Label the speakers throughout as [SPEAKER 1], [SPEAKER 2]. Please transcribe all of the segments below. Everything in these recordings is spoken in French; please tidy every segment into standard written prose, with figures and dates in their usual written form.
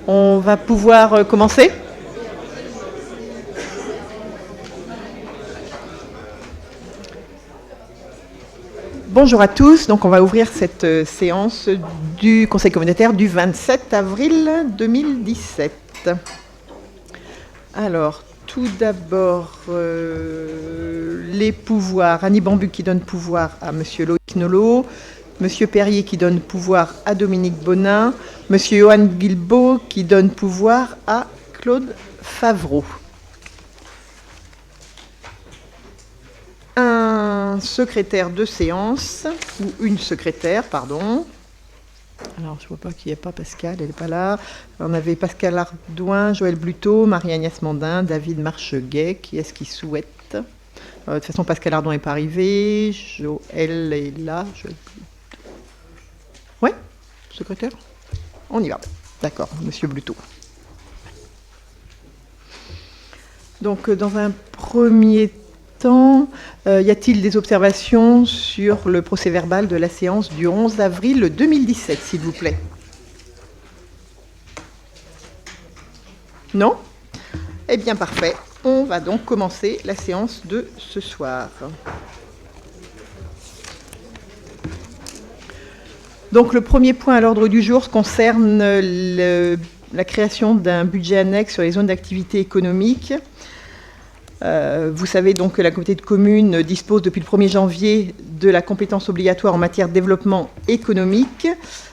[SPEAKER 1] On va pouvoir commencer. Bonjour à tous, donc on va ouvrir cette séance du Conseil communautaire du 27 avril 2017. Alors, tout d'abord, les pouvoirs. Annie Bambu qui donne pouvoir à Monsieur Loïc Nolot, Monsieur Perrier qui donne pouvoir à Dominique Bonin, Monsieur Johan Guilbault qui donne pouvoir à Claude Favreau. Un secrétaire de séance, ou une secrétaire, pardon. Alors, je ne vois pas qu'il n'y a pas Pascal, elle n'est pas là. On avait Pascal Ardouin, Joël Bluteau, Marie-Agnès Mandin, David Marcheguet. Qui est-ce qui souhaite ? De toute façon, Pascal Ardouin n'est pas arrivé. Joël est là. Oui, secrétaire ? On y va. D'accord, Monsieur Bluteau. Donc, dans un premier temps, y a-t-il des observations sur le procès-verbal de la séance du 11 avril 2017, s'il vous plaît ? Non ? Eh bien, parfait. On va donc commencer la séance de ce soir. Donc, le premier point à l'ordre du jour concerne la création d'un budget annexe sur les zones d'activité économique. Vous savez donc que la communauté de communes dispose depuis le 1er janvier de la compétence obligatoire en matière de développement économique,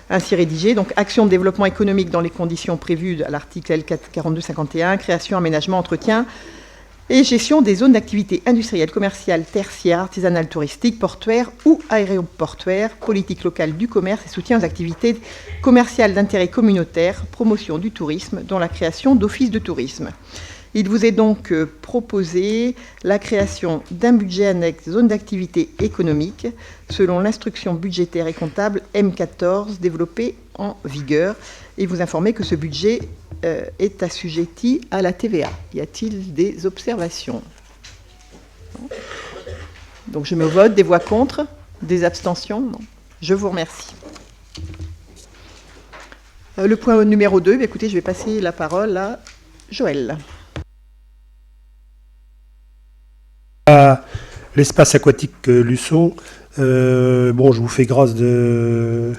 [SPEAKER 1] ainsi rédigée. Donc, action de développement économique dans les conditions prévues à l'article L4251, création, aménagement, entretien et gestion des zones d'activité industrielle, commerciale, tertiaire, artisanale, touristique, portuaire ou aéroportuaire, politique locale du commerce et soutien aux activités commerciales d'intérêt communautaire, promotion du tourisme, dont la création d'offices de tourisme. Il vous est donc proposé la création d'un budget annexe zone d'activité économique selon l'instruction budgétaire et comptable M14 développée en vigueur et vous informer que ce budget est assujetti à la TVA. Y a-t-il des observations ? Non. Donc je me vote. Des voix contre ? Des abstentions ? Non. Je vous remercie. Le point numéro 2, écoutez, je vais passer la parole à Joël.
[SPEAKER 2] À l'espace aquatique Luçon, je vous fais grâce de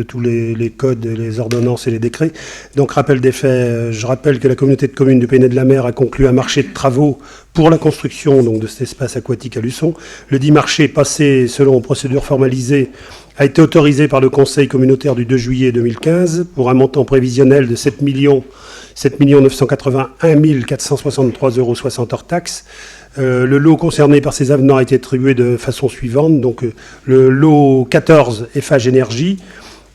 [SPEAKER 2] tous les codes, les ordonnances et les décrets. Donc, rappel des faits, je rappelle que la communauté de communes du Pays de la Mer a conclu un marché de travaux pour la construction donc, de cet espace aquatique à Luçon. Le dit marché, passé selon procédure formalisée, a été autorisé par le Conseil communautaire du 2 juillet 2015 pour un montant prévisionnel de 7 981 463,60 € hors taxes. Le lot concerné par ces avenants a été attribué de façon suivante. Donc, le lot 14, Eiffage Énergie,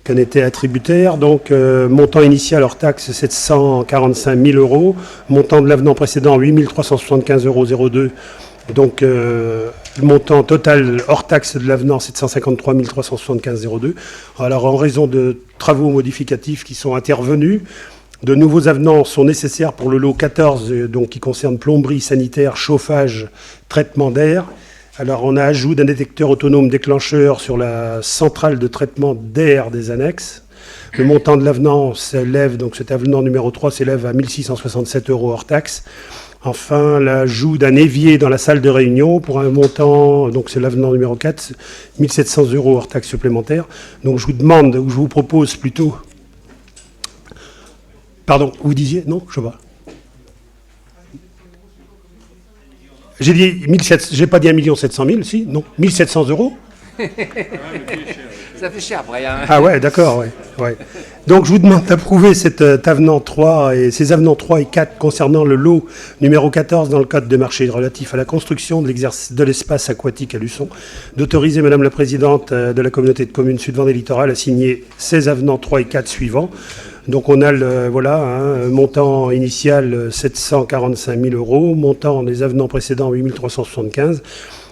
[SPEAKER 2] qu'en était attributaire. Donc, montant initial hors taxe, 745 000 €. Montant de l'avenant précédent, 8 375,02 €. Donc, le montant total hors taxe de l'avenant, 753 375,02 €. Alors, en raison de travaux modificatifs qui sont intervenus, de nouveaux avenants sont nécessaires pour le lot 14, donc, qui concerne plomberie, sanitaire, chauffage, traitement d'air. Alors, on a ajout d'un détecteur autonome déclencheur sur la centrale de traitement d'air des annexes. Le montant de l'avenant s'élève, donc cet avenant numéro 3 s'élève à 1 667 € hors taxe. Enfin, l'ajout d'un évier dans la salle de réunion pour un montant, donc c'est l'avenant numéro 4, 1 700 € hors taxe supplémentaire. Donc, je vous demande, ou je vous propose plutôt... Pardon, vous disiez ? Non, je sais pas. J'ai dit 1700, j'ai pas dit 1 700 000, si ? Non, 1 700 €.
[SPEAKER 3] Ça fait cher, Brian.
[SPEAKER 2] Ah ouais, d'accord, ouais. Donc je vous demande d'approuver cet avenant 3 et ces avenants 3 et 4 concernant le lot numéro 14 dans le cadre de marché relatif à la construction de l'espace aquatique à Luçon, d'autoriser Madame la Présidente de la communauté de communes Sud-Vendée Littoral à signer ces avenants 3 et 4 suivants. Donc on a montant initial 745 000 €, montant des avenants précédents 8 375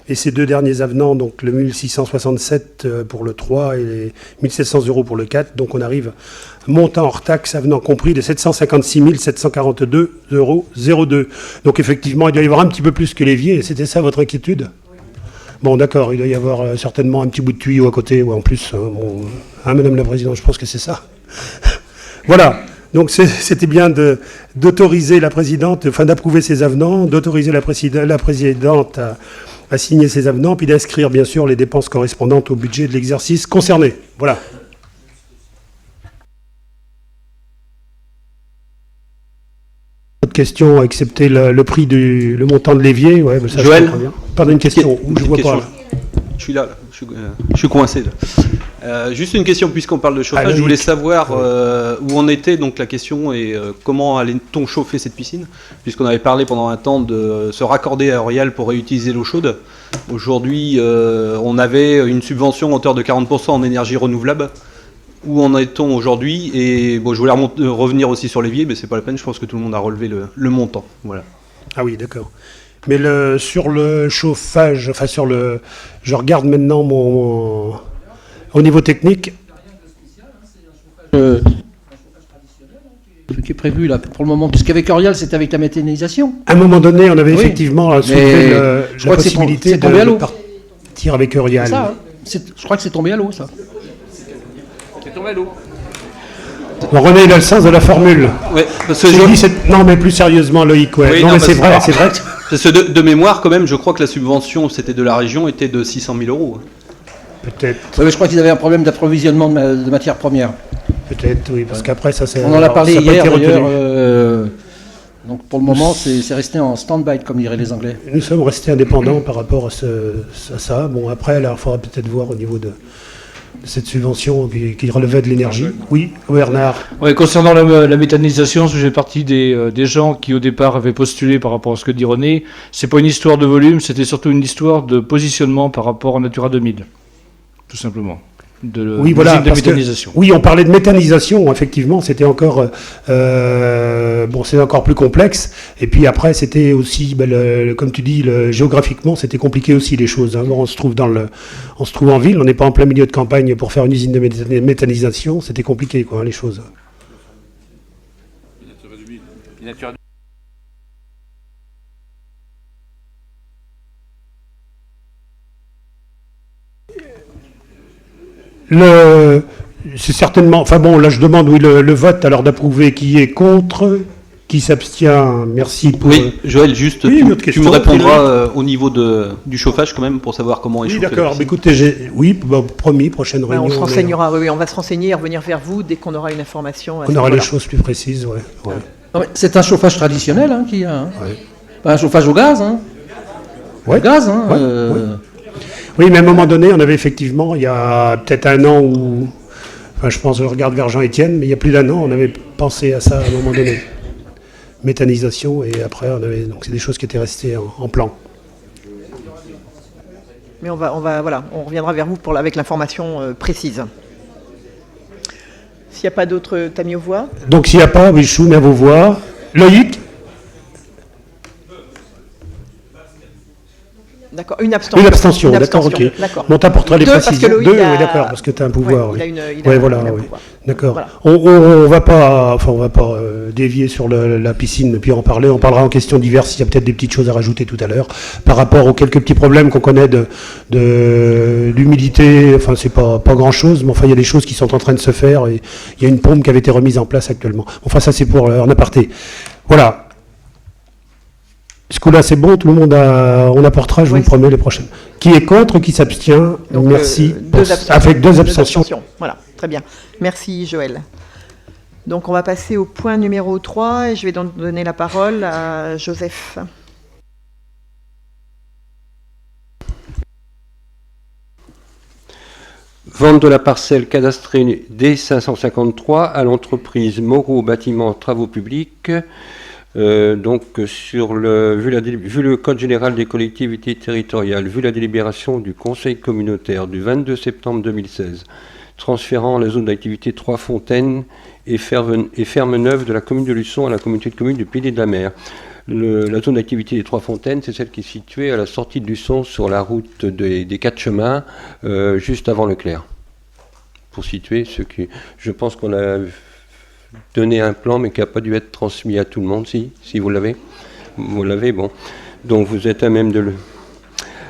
[SPEAKER 2] Et ces deux derniers avenants, donc le 1667 pour le 3 et les 1700 € pour le 4, donc on arrive à montant hors taxe avenant compris de 756 742,02 €. Donc effectivement, il doit y avoir un petit peu plus que l'évier, et c'était ça votre inquiétude ? Bon, d'accord, il doit y avoir certainement un petit bout de tuyau à côté, ou en plus, Madame la Présidente, je pense que c'est ça. Voilà, Donc c'était bien d'autoriser la présidente, enfin d'approuver ces avenants, d'autoriser la présidente à signer ces avenants, puis d'inscrire bien sûr les dépenses correspondantes au budget de l'exercice concerné. Voilà. Autre question, accepter le prix le montant de l'évier. Ouais, ça,
[SPEAKER 3] Joël,
[SPEAKER 2] pardon, une question. Je vois pas. Là.
[SPEAKER 3] Je suis là, je suis coincé. Là. Juste une question, puisqu'on parle de chauffage,
[SPEAKER 2] Allez,
[SPEAKER 3] je voulais savoir où en était, donc la question est comment allait-on chauffer cette piscine, puisqu'on avait parlé pendant un temps de se raccorder à Eurial pour réutiliser l'eau chaude. Aujourd'hui, on avait une subvention à hauteur de 40% en énergie renouvelable. Où en est-on aujourd'hui? Et bon, je voulais revenir aussi sur l'évier, mais c'est pas la peine, je pense que tout le monde a relevé le montant. Voilà.
[SPEAKER 2] Ah oui, d'accord. Mais sur le chauffage, enfin je regarde maintenant au niveau technique.
[SPEAKER 4] Ce qui est prévu là pour le moment, puisqu'avec Eurial, c'est avec la méthanisation.
[SPEAKER 2] À un moment donné, on avait effectivement soulevé la
[SPEAKER 4] de
[SPEAKER 2] possibilité de partir avec Eurial.
[SPEAKER 4] Ça, hein. Je crois que c'est tombé à l'eau, ça. C'est tombé à l'eau.
[SPEAKER 2] Bon, René, il a le sens de la formule.
[SPEAKER 3] Ouais, parce que
[SPEAKER 2] non, mais plus sérieusement, Loïc, ouais.
[SPEAKER 3] Oui,
[SPEAKER 2] non, mais c'est vrai.
[SPEAKER 3] Parce que de mémoire, quand même, je crois que la subvention, c'était de la région, était de 600 000 euros.
[SPEAKER 2] Peut-être.
[SPEAKER 4] Oui, mais je crois qu'ils avaient un problème d'approvisionnement de matières premières.
[SPEAKER 2] Peut-être, oui, parce qu'après, ça c'est.
[SPEAKER 4] On en a parlé hier, d'ailleurs. Donc pour le moment, c'est resté en stand-by, comme diraient les Anglais.
[SPEAKER 2] Nous sommes restés indépendants par rapport à ça. Bon, après, il faudra peut-être voir au niveau de cette subvention qui relevait de l'énergie. Oui, Bernard.
[SPEAKER 5] Oui, concernant la méthanisation, j'ai partie des gens qui au départ avaient postulé par rapport à ce que dit René. C'est pas une histoire de volume, c'était surtout une histoire de positionnement par rapport à Natura 2000, tout simplement.
[SPEAKER 2] Oui, voilà,
[SPEAKER 5] de méthanisation.
[SPEAKER 2] Oui, on parlait de méthanisation, effectivement, c'était encore, c'est encore plus complexe. Et puis après, c'était aussi, comme tu dis, géographiquement, c'était compliqué aussi les choses. Hein. Bon, on se trouve en ville, on n'est pas en plein milieu de campagne pour faire une usine de méthanisation, c'était compliqué, quoi, les choses. C'est certainement. Enfin bon, là je demande le vote alors d'approuver qui est contre, qui s'abstient. Merci pour.
[SPEAKER 3] Oui, Joël, juste
[SPEAKER 2] oui,
[SPEAKER 3] tu me répondras au niveau du chauffage quand même pour savoir comment échauffer.
[SPEAKER 2] Oui, d'accord. Écoutez, promis, prochaine réunion.
[SPEAKER 1] On se renseignera. Oui, on va se renseigner et revenir vers vous dès qu'on aura une information.
[SPEAKER 2] On aura les choses plus précises, ouais.
[SPEAKER 4] Non, mais c'est un chauffage traditionnel qu'il y a. Hein.
[SPEAKER 2] Ouais.
[SPEAKER 4] Pas un chauffage au gaz. Hein.
[SPEAKER 2] Ouais.
[SPEAKER 4] Au gaz. Hein,
[SPEAKER 2] ouais. Oui, mais à un moment donné, on avait effectivement, il y a peut-être un an où, enfin je pense, je regarde vers Jean-Étienne, mais il y a plus d'un an, on avait pensé à ça à un moment donné. Méthanisation, et après, donc c'est des choses qui étaient restées en plan.
[SPEAKER 1] Mais on reviendra vers vous avec l'information précise. S'il n'y a pas d'autres, t'as mis aux voix.
[SPEAKER 2] Donc s'il n'y a pas, oui, je soumets à vos voix. Loïc?
[SPEAKER 1] D'accord, une abstention.
[SPEAKER 2] Une abstention, d'accord, ok.
[SPEAKER 1] D'accord.
[SPEAKER 2] Bon, t'apporteras les précisions.
[SPEAKER 1] Deux,
[SPEAKER 2] oui, d'accord, parce que tu as un pouvoir.
[SPEAKER 1] Ouais,
[SPEAKER 2] oui.
[SPEAKER 1] il a
[SPEAKER 2] voilà,
[SPEAKER 1] un
[SPEAKER 2] oui.
[SPEAKER 1] pouvoir.
[SPEAKER 2] D'accord.
[SPEAKER 1] Voilà.
[SPEAKER 2] On va pas dévier sur la piscine, puis en parler. On parlera en questions diverses. Il y a peut-être des petites choses à rajouter tout à l'heure par rapport aux quelques petits problèmes qu'on connaît d'humidité. Enfin, c'est pas grand-chose, mais enfin, il y a des choses qui sont en train de se faire. Et il y a une pompe qui avait été remise en place actuellement. Enfin, ça, c'est pour en aparté. Voilà. Ce coup-là, c'est bon, tout le monde on apportera, je vous le promets, les prochaines. Qui est contre, qui s'abstient? Merci. Avec deux abstentions.
[SPEAKER 1] Voilà, très bien. Merci, Joël. Donc, on va passer au point numéro 3 et je vais donc donner la parole à Joseph.
[SPEAKER 6] Vente de la parcelle cadastrée D553 à l'entreprise Moreau Bâtiments Travaux Publics. Donc, vu le Code général des collectivités territoriales, vu la délibération du Conseil communautaire du 22 septembre 2016, transférant la zone d'activité Trois-Fontaines et Ferme Neuve de la commune de Luçon à la communauté de communes du Pays de la Mer. La zone d'activité des Trois-Fontaines, c'est celle qui est située à la sortie de Luçon sur la route des Quatre Chemins, juste avant Leclerc. Pour situer ceux qui... Je pense qu'on a donné un plan, mais qui n'a pas dû être transmis à tout le monde, si vous l'avez. Vous l'avez, bon. Donc vous êtes à même de le...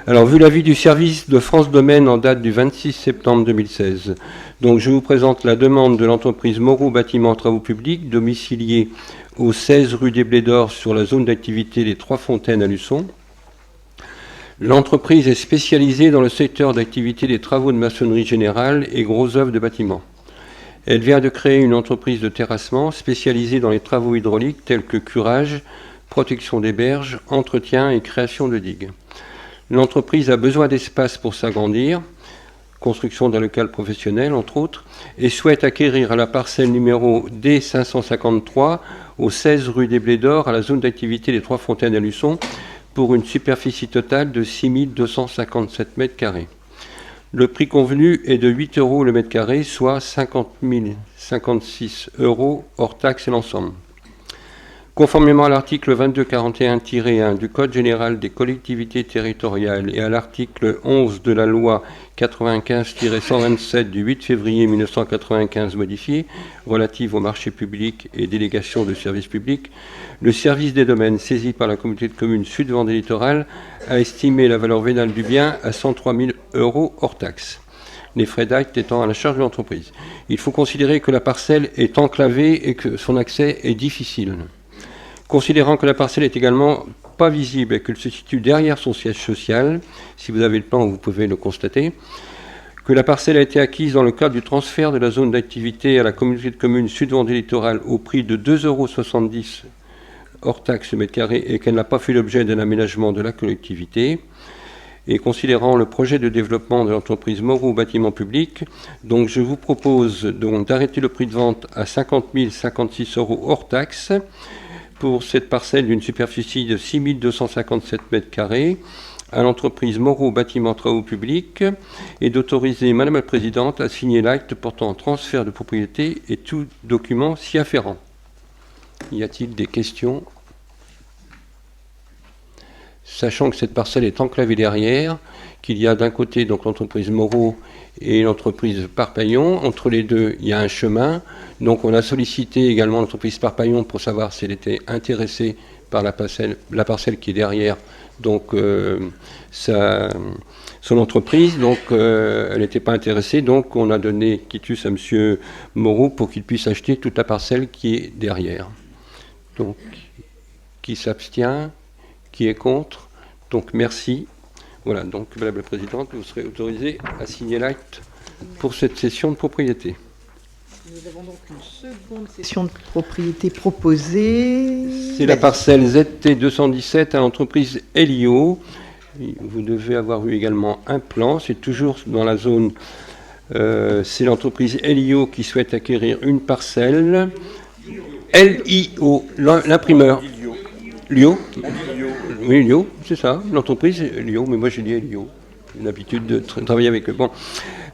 [SPEAKER 6] Alors, vu l'avis du service de France Domaine en date du 26 septembre 2016, donc je vous présente la demande de l'entreprise Moreau Bâtiments Travaux Publics, domiciliée au 16 rue des Blés d'Or sur la zone d'activité des Trois Fontaines à Luçon. L'entreprise est spécialisée dans le secteur d'activité des travaux de maçonnerie générale et gros œuvres de bâtiments. Elle vient de créer une entreprise de terrassement spécialisée dans les travaux hydrauliques tels que curage, protection des berges, entretien et création de digues. L'entreprise a besoin d'espace pour s'agrandir, construction d'un local professionnel entre autres, et souhaite acquérir la parcelle numéro D553 au 16 rue des Blés d'Or à la zone d'activité des Trois Fontaines à Luçon pour une superficie totale de 6 257 m². Le prix convenu est de 8 € le mètre carré, soit 50 056 € hors taxes et l'ensemble. Conformément à l'article 2241-1 du Code général des collectivités territoriales et à l'article 11 de la loi 95-127 du 8 février 1995 modifiée, relative aux marchés publics et délégations de services publics, le service des domaines saisi par la communauté de communes Sud-Vendée Littoral a estimé la valeur vénale du bien à 103 000 € hors taxes, les frais d'acte étant à la charge de l'entreprise. Il faut considérer que la parcelle est enclavée et que son accès est difficile. Considérant que la parcelle est également pas visible et qu'elle se situe derrière son siège social, si vous avez le plan, vous pouvez le constater, que la parcelle a été acquise dans le cadre du transfert de la zone d'activité à la communauté de communes Sud-Vendée Littoral au prix de 2,70 € hors taxe le mètre carré et qu'elle n'a pas fait l'objet d'un aménagement de la collectivité, et considérant le projet de développement de l'entreprise Moreau Bâtiments Publics, donc je vous propose donc d'arrêter le prix de vente à 50 056 € hors taxe pour cette parcelle d'une superficie de 6 257 m² à l'entreprise Moreau Bâtiments Travaux Publics et d'autoriser Madame la Présidente à signer l'acte portant transfert de propriété et tout document s'y afférent. Y a-t-il des questions ? Sachant que cette parcelle est enclavée derrière, qu'il y a d'un côté donc l'entreprise Moreau et l'entreprise Parpaillon. Entre les deux, il y a un chemin. Donc on a sollicité également l'entreprise Parpaillon pour savoir si elle était intéressée par la parcelle qui est derrière donc, son entreprise. Donc elle n'était pas intéressée. Donc on a donné quitus à M. Moreau pour qu'il puisse acheter toute la parcelle qui est derrière. Donc qui s'abstient ? Qui est contre? Donc merci. Voilà, donc Madame la Présidente, vous serez autorisée à signer l'acte pour cette cession de propriété.
[SPEAKER 1] Nous avons donc une seconde cession de propriété proposée.
[SPEAKER 6] C'est la parcelle ZT217 à l'entreprise Elio. Vous devez avoir eu également un plan. C'est toujours dans la zone. C'est l'entreprise Elio qui souhaite acquérir une parcelle. LIO, l'imprimeur. Lio. Oui, Lio, c'est ça, l'entreprise Lio, mais moi j'ai dit Lio, j'ai l'habitude de travailler avec eux. Bon.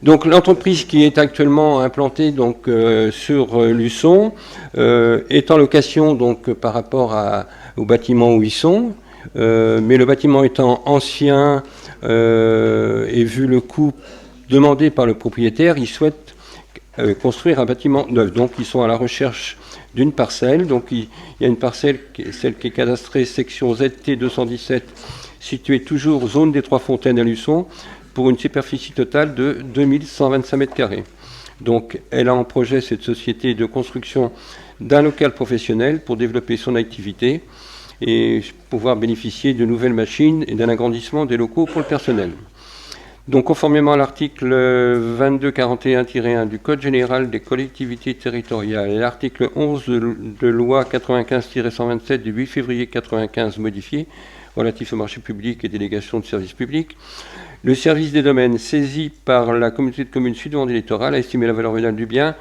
[SPEAKER 6] Donc l'entreprise qui est actuellement implantée donc, sur Luçon est en location donc, par rapport au bâtiment où ils sont, mais le bâtiment étant ancien et vu le coût demandé par le propriétaire, ils souhaitent construire un bâtiment neuf. Donc ils sont à la recherche d'une parcelle. Donc il y a une parcelle, celle qui est cadastrée section ZT217, située toujours zone des Trois Fontaines à Luçon, pour une superficie totale de 2125 m². Donc elle a en projet, cette société, de construction d'un local professionnel pour développer son activité et pouvoir bénéficier de nouvelles machines et d'un agrandissement des locaux pour le personnel. Donc, conformément à l'article 2241-1 du Code général des collectivités territoriales et l'article 11 de loi 95-127 du 8 février 1995 modifié, relatif aux marchés publics et délégations de services publics, le service des domaines saisi par la communauté de communes Sud-Vendée Littoral a estimé la valeur vénale du bien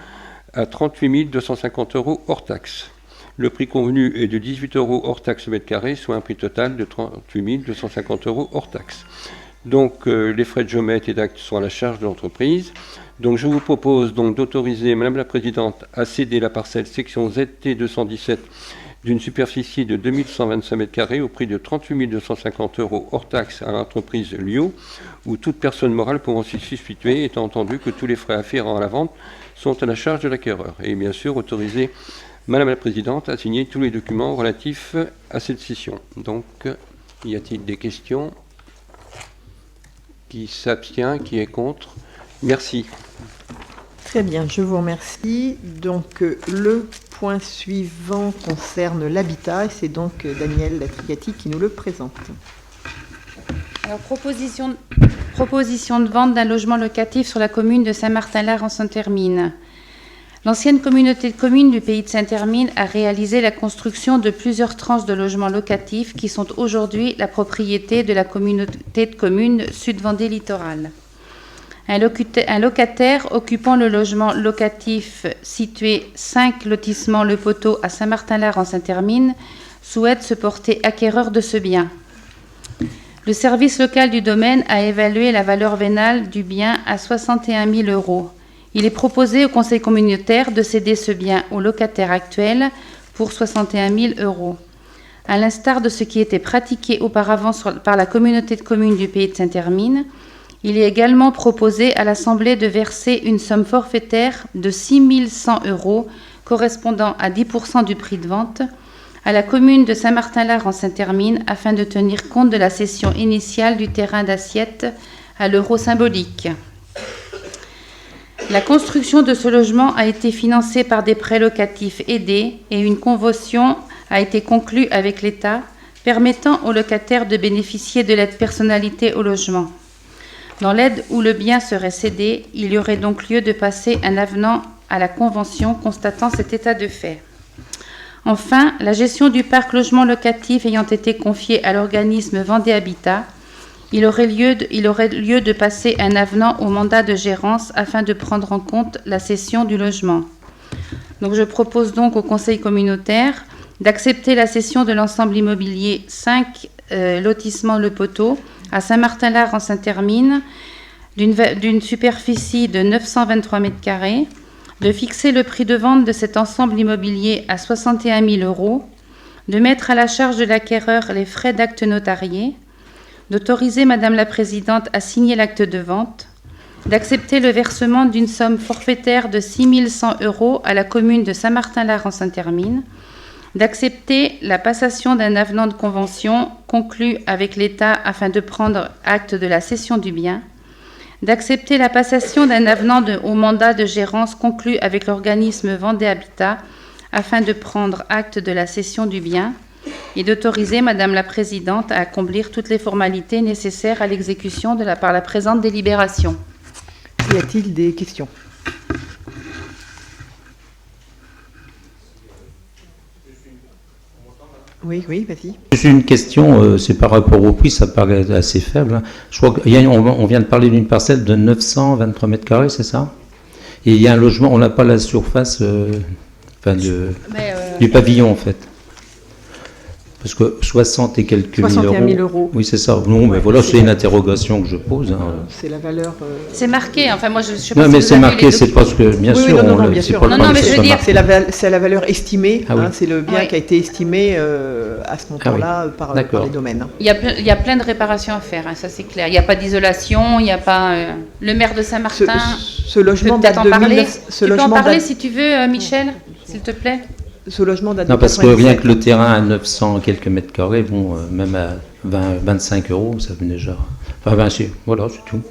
[SPEAKER 6] à 38 250 € hors taxe. Le prix convenu est de 18 € hors taxe mètre carré, soit un prix total de 38 250 € hors taxe. Donc les frais de géomètre et d'acte sont à la charge de l'entreprise. Donc je vous propose donc d'autoriser Madame la Présidente à céder la parcelle section ZT217 d'une superficie de 2125 m² au prix de 38 250 € hors taxe à l'entreprise Lio, ou toute personne morale pouvant s'y substituer, étant entendu que tous les frais afférents à la vente sont à la charge de l'acquéreur. Et bien sûr autoriser Madame la Présidente à signer tous les documents relatifs à cette cession. Donc y a-t-il des questions ? Qui s'abstient? Qui est contre? Merci.
[SPEAKER 1] Très bien, je vous remercie. Donc, le point suivant concerne l'habitat, et c'est donc Daniel Latrigati qui nous le présente.
[SPEAKER 7] Alors, proposition de vente d'un logement locatif sur la commune de Saint-Martin-Lard en Saint-Hermine. L'ancienne communauté de communes du pays de Saint-Hermine a réalisé la construction de plusieurs tranches de logements locatifs qui sont aujourd'hui la propriété de la communauté de communes Sud-Vendée Littoral. Un locataire occupant le logement locatif situé 5 lotissements Le Poteau à Saint-Martin-Lard en Saint-Hermine souhaite se porter acquéreur de ce bien. Le service local du domaine a évalué la valeur vénale du bien à 61 000 €. Il est proposé au conseil communautaire de céder ce bien au locataire actuel pour 61 000 €. À l'instar de ce qui était pratiqué auparavant par la communauté de communes du pays de Saint-Hermine, il est également proposé à l'Assemblée de verser une somme forfaitaire de 6 100 €, correspondant à 10% du prix de vente, à la commune de Saint-Martin-Lard en Saint-Hermine afin de tenir compte de la cession initiale du terrain d'assiette à l'euro symbolique. La construction de ce logement a été financée par des prêts locatifs aidés et une convention a été conclue avec l'État permettant aux locataires de bénéficier de l'aide personnalité au logement. Dans l'aide où le bien serait cédé, il y aurait donc lieu de passer un avenant à la convention constatant cet état de fait. Enfin, la gestion du parc logement locatif ayant été confiée à l'organisme Vendée Habitat, il aurait lieu de passer un avenant au mandat de gérance afin de prendre en compte la cession du logement. Donc, je propose donc au conseil communautaire d'accepter la cession de l'ensemble immobilier 5 lotissements Le Poteau à Saint-Martin-Lard en Saint-Hermine d'une superficie de 923 mètres carrés, de fixer le prix de vente de cet ensemble immobilier à 61 000 €, de mettre à la charge de l'acquéreur les frais d'acte notarié, d'autoriser Madame la Présidente à signer l'acte de vente, d'accepter le versement d'une somme forfaitaire de 6 100 € à la commune de Saint-Martin-Lard en Saint-Hermine, d'accepter la passation d'un avenant de convention conclu avec l'État afin de prendre acte de la cession du bien, d'accepter la passation d'un avenant au mandat de gérance conclu avec l'organisme Vendée Habitat afin de prendre acte de la cession du bien, et d'autoriser Madame la Présidente à accomplir toutes les formalités nécessaires à l'exécution par la présente délibération.
[SPEAKER 1] Y a-t-il des questions? Oui, vas-y.
[SPEAKER 8] J'ai une question, c'est par rapport au prix, ça paraît assez faible, hein. Je crois qu'on vient de parler d'une parcelle de 923 mètres carrés, c'est ça? Et il y a un logement, on n'a pas la surface du pavillon en fait. Parce que 60 et quelques
[SPEAKER 1] 61 000 €.
[SPEAKER 8] Oui, c'est ça. Non, mais voilà, c'est une interrogation que je pose. Hein.
[SPEAKER 1] C'est la valeur.
[SPEAKER 7] C'est marqué, enfin moi je sais pas.
[SPEAKER 8] Non,
[SPEAKER 7] si
[SPEAKER 8] mais
[SPEAKER 7] vous
[SPEAKER 8] c'est
[SPEAKER 7] avez
[SPEAKER 8] marqué,
[SPEAKER 7] les
[SPEAKER 8] c'est parce que, bien
[SPEAKER 1] Oui,
[SPEAKER 8] sûr,
[SPEAKER 1] non, bien sûr.
[SPEAKER 8] pas le
[SPEAKER 7] Non, mais
[SPEAKER 8] problème,
[SPEAKER 7] je veux
[SPEAKER 8] c'est
[SPEAKER 7] dire,
[SPEAKER 8] marqué.
[SPEAKER 1] C'est la valeur estimée,
[SPEAKER 8] Ah oui.
[SPEAKER 1] c'est le bien
[SPEAKER 7] Oui.
[SPEAKER 1] qui a été estimé à ce montant-là par les domaines.
[SPEAKER 7] Il y a plein de réparations à faire, hein, ça c'est clair. Il n'y a pas d'isolation, il n'y a pas. Le maire de Saint-Martin.
[SPEAKER 1] Ce logement
[SPEAKER 7] peut-être
[SPEAKER 1] date
[SPEAKER 7] en
[SPEAKER 1] de
[SPEAKER 7] parler.
[SPEAKER 1] 19...
[SPEAKER 7] Tu peux en parler si tu veux, Michel, s'il te plaît.
[SPEAKER 1] Ce logement date de
[SPEAKER 8] Non, parce que
[SPEAKER 1] 97.
[SPEAKER 8] rien que le terrain à 900 quelques mètres carrés, bon, même à 25 €, ça venait déjà. Enfin, voilà, c'est tout.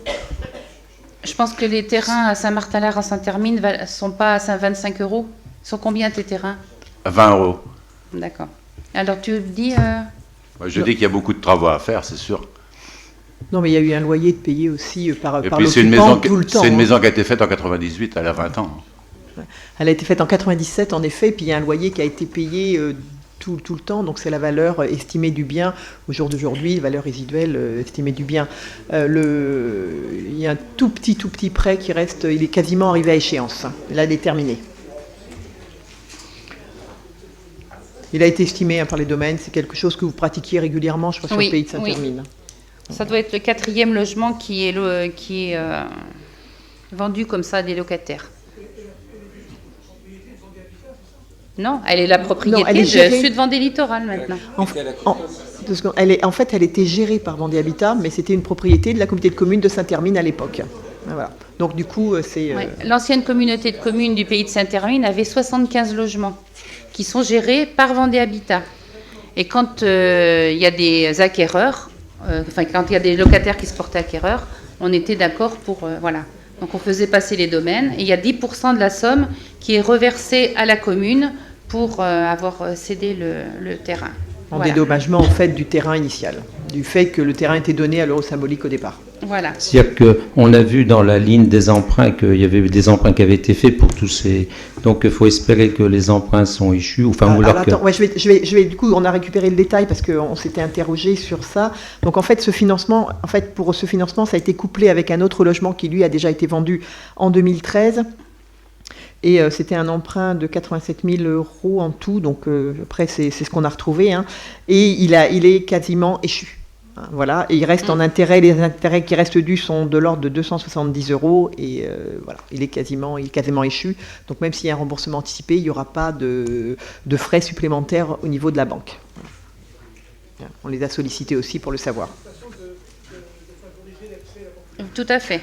[SPEAKER 7] Je pense que les terrains à Saint-Martin-Lard en Saint-Hermine ne sont pas à 25 €. Ils sont combien tes terrains?
[SPEAKER 9] 20 €.
[SPEAKER 7] D'accord. Alors tu dis.
[SPEAKER 9] Je dis qu'il y a beaucoup de travaux à faire, c'est sûr.
[SPEAKER 1] Non, mais il y a eu un loyer de payer aussi par
[SPEAKER 9] Et
[SPEAKER 1] par
[SPEAKER 9] puis c'est une
[SPEAKER 1] l'occupant
[SPEAKER 9] maison,
[SPEAKER 1] tout le temps.
[SPEAKER 9] c'est une
[SPEAKER 1] hein.
[SPEAKER 9] maison qui a été faite en 98, elle a 20 ans.
[SPEAKER 1] Elle a été faite en 97 en effet, puis il y a un loyer qui a été payé tout le temps, donc c'est la valeur estimée du bien au jour d'aujourd'hui, la valeur résiduelle estimée du bien. Il y a un tout petit prêt qui reste, il est quasiment arrivé à échéance. Là, il est terminé. Il a été estimé par les domaines, c'est quelque chose que vous pratiquiez régulièrement, je crois, sur le pays de Saint-Hermine.
[SPEAKER 7] Ça doit être le 4e logement qui est vendu comme ça à des locataires. Non, elle est la propriété de Sud-Vendée Littoral maintenant.
[SPEAKER 1] En fait, elle était gérée par Vendée Habitat, mais c'était une propriété de la communauté de communes de Saint-Hermine à l'époque. Voilà. Donc du coup, c'est...
[SPEAKER 7] L'ancienne communauté de communes du pays de Saint-Hermine avait 75 logements qui sont gérés par Vendée Habitat. Et quand il y a des acquéreurs, quand il y a des locataires qui se portaient acquéreurs, on était d'accord pour... voilà. Donc on faisait passer les domaines et il y a 10% de la somme qui est reversée à la commune pour avoir cédé le terrain.
[SPEAKER 1] En dédommagement, en fait, du terrain initial, du fait que le terrain était donné à l'euro symbolique au départ.
[SPEAKER 7] Voilà.
[SPEAKER 8] C'est-à-dire qu'on a vu dans la ligne des emprunts qu'il y avait des emprunts qui avaient été faits pour tous ces... Donc il faut espérer que les emprunts sont échus.
[SPEAKER 1] Attends, ouais, je vais, du coup, on a récupéré le détail parce qu'on s'était interrogé sur ça. Donc en fait, pour ce financement, ça a été couplé avec un autre logement qui, lui, a déjà été vendu en 2013. Et c'était un emprunt de 87 000 € en tout. Donc après, c'est ce qu'on a retrouvé. Hein. Et il est quasiment échu. Voilà, et il reste en intérêt, les intérêts qui restent dus sont de l'ordre de 270 €, et voilà, il est quasiment échu. Donc même s'il y a un remboursement anticipé, il n'y aura pas de frais supplémentaires au niveau de la banque. Voilà. On les a sollicités aussi pour le savoir.
[SPEAKER 7] Tout à fait.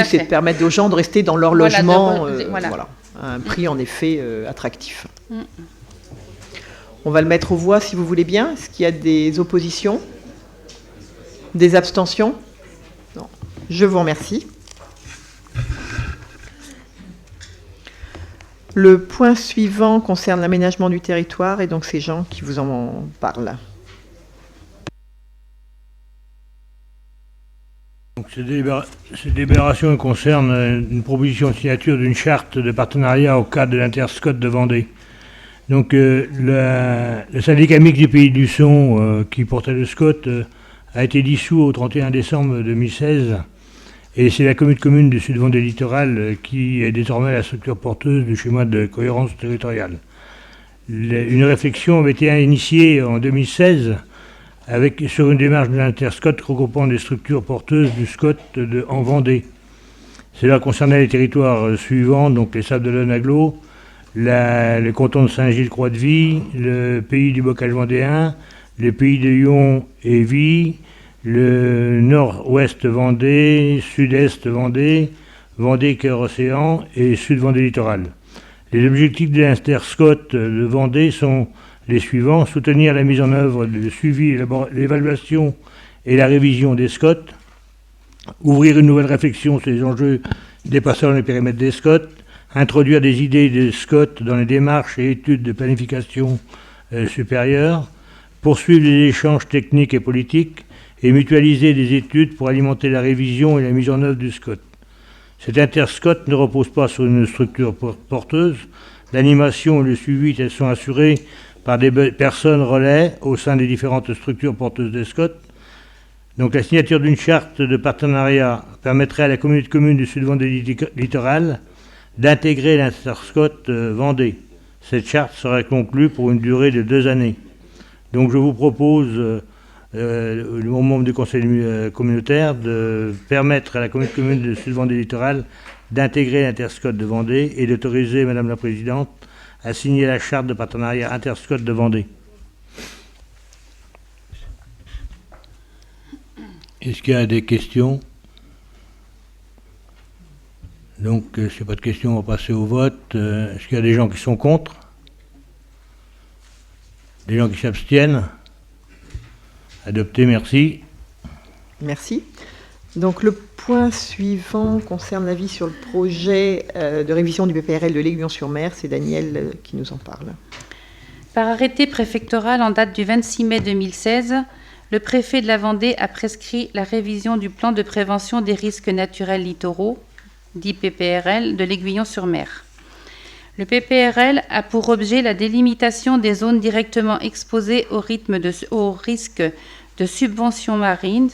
[SPEAKER 1] C'est de permettre aux gens de rester dans leur logement,
[SPEAKER 7] voilà.
[SPEAKER 1] à un prix en effet attractif. On va le mettre aux voix si vous voulez bien. Est-ce qu'il y a des oppositions ? Des abstentions ? Non. Je vous remercie. Le point suivant concerne l'aménagement du territoire et donc c'est Jean qui vous en parle.
[SPEAKER 10] Donc, cette délibération concerne une proposition de signature d'une charte de partenariat au cadre de l'Interscot de Vendée. Donc le syndicat mixte du Pays de Luçon qui portait le SCOT a été dissous au 31 décembre 2016 et c'est la commune du Sud-Vendée Littoral qui est désormais la structure porteuse du schéma de cohérence territoriale. Une réflexion avait été initiée en 2016 sur une démarche de l'Interscot regroupant des structures porteuses du SCOT en Vendée. Cela concernait les territoires suivants, donc les Sables d'Olonne Agglo, le canton de Saint-Gilles-Croix-de-Vie, le pays du Bocage vendéen, le pays de Lyon et Vie, le nord-ouest Vendée, sud-est Vendée, Vendée Cœur Océan et sud-Vendée Littoral. Les objectifs de l'Interscot de Vendée sont les suivants: soutenir la mise en œuvre, le suivi, l'évaluation et la révision des SCOT, ouvrir une nouvelle réflexion sur les enjeux dépassant les périmètres des SCOT, introduire des idées de SCOT dans les démarches et études de planification supérieure, poursuivre les échanges techniques et politiques et mutualiser des études pour alimenter la révision et la mise en œuvre du SCOT. Cet Interscot ne repose pas sur une structure porteuse. L'animation et le suivi elles sont assurés par des personnes relais au sein des différentes structures porteuses des SCOT. Donc la signature d'une charte de partenariat permettrait à la communauté de communes du Sud-Vendée Littoral d'intégrer l'Interscot Vendée. Cette charte sera conclue pour une durée de 2 années. Donc je vous propose, aux membres du conseil communautaire, de permettre à la communauté de communes du Sud-Vendée Littoral d'intégrer l'Interscot de Vendée et d'autoriser Madame la Présidente à signer la charte de partenariat Interscot de Vendée. Est-ce qu'il y a des questions ? Donc, s'il n'y a pas de questions, on va passer au vote. Est-ce qu'il y a des gens qui sont contre ? Des gens qui s'abstiennent ? Adopté, merci.
[SPEAKER 1] Merci. Donc, le point suivant concerne l'avis sur le projet de révision du PPRL de l'Aiguillon-sur-Mer. C'est Daniel qui nous en parle.
[SPEAKER 7] Par arrêté préfectoral en date du 26 mai 2016, le préfet de la Vendée a prescrit la révision du plan de prévention des risques naturels littoraux, dit PPRL, de l'Aiguillon-sur-Mer. Le PPRL a pour objet la délimitation des zones directement exposées au risque de submersion marine,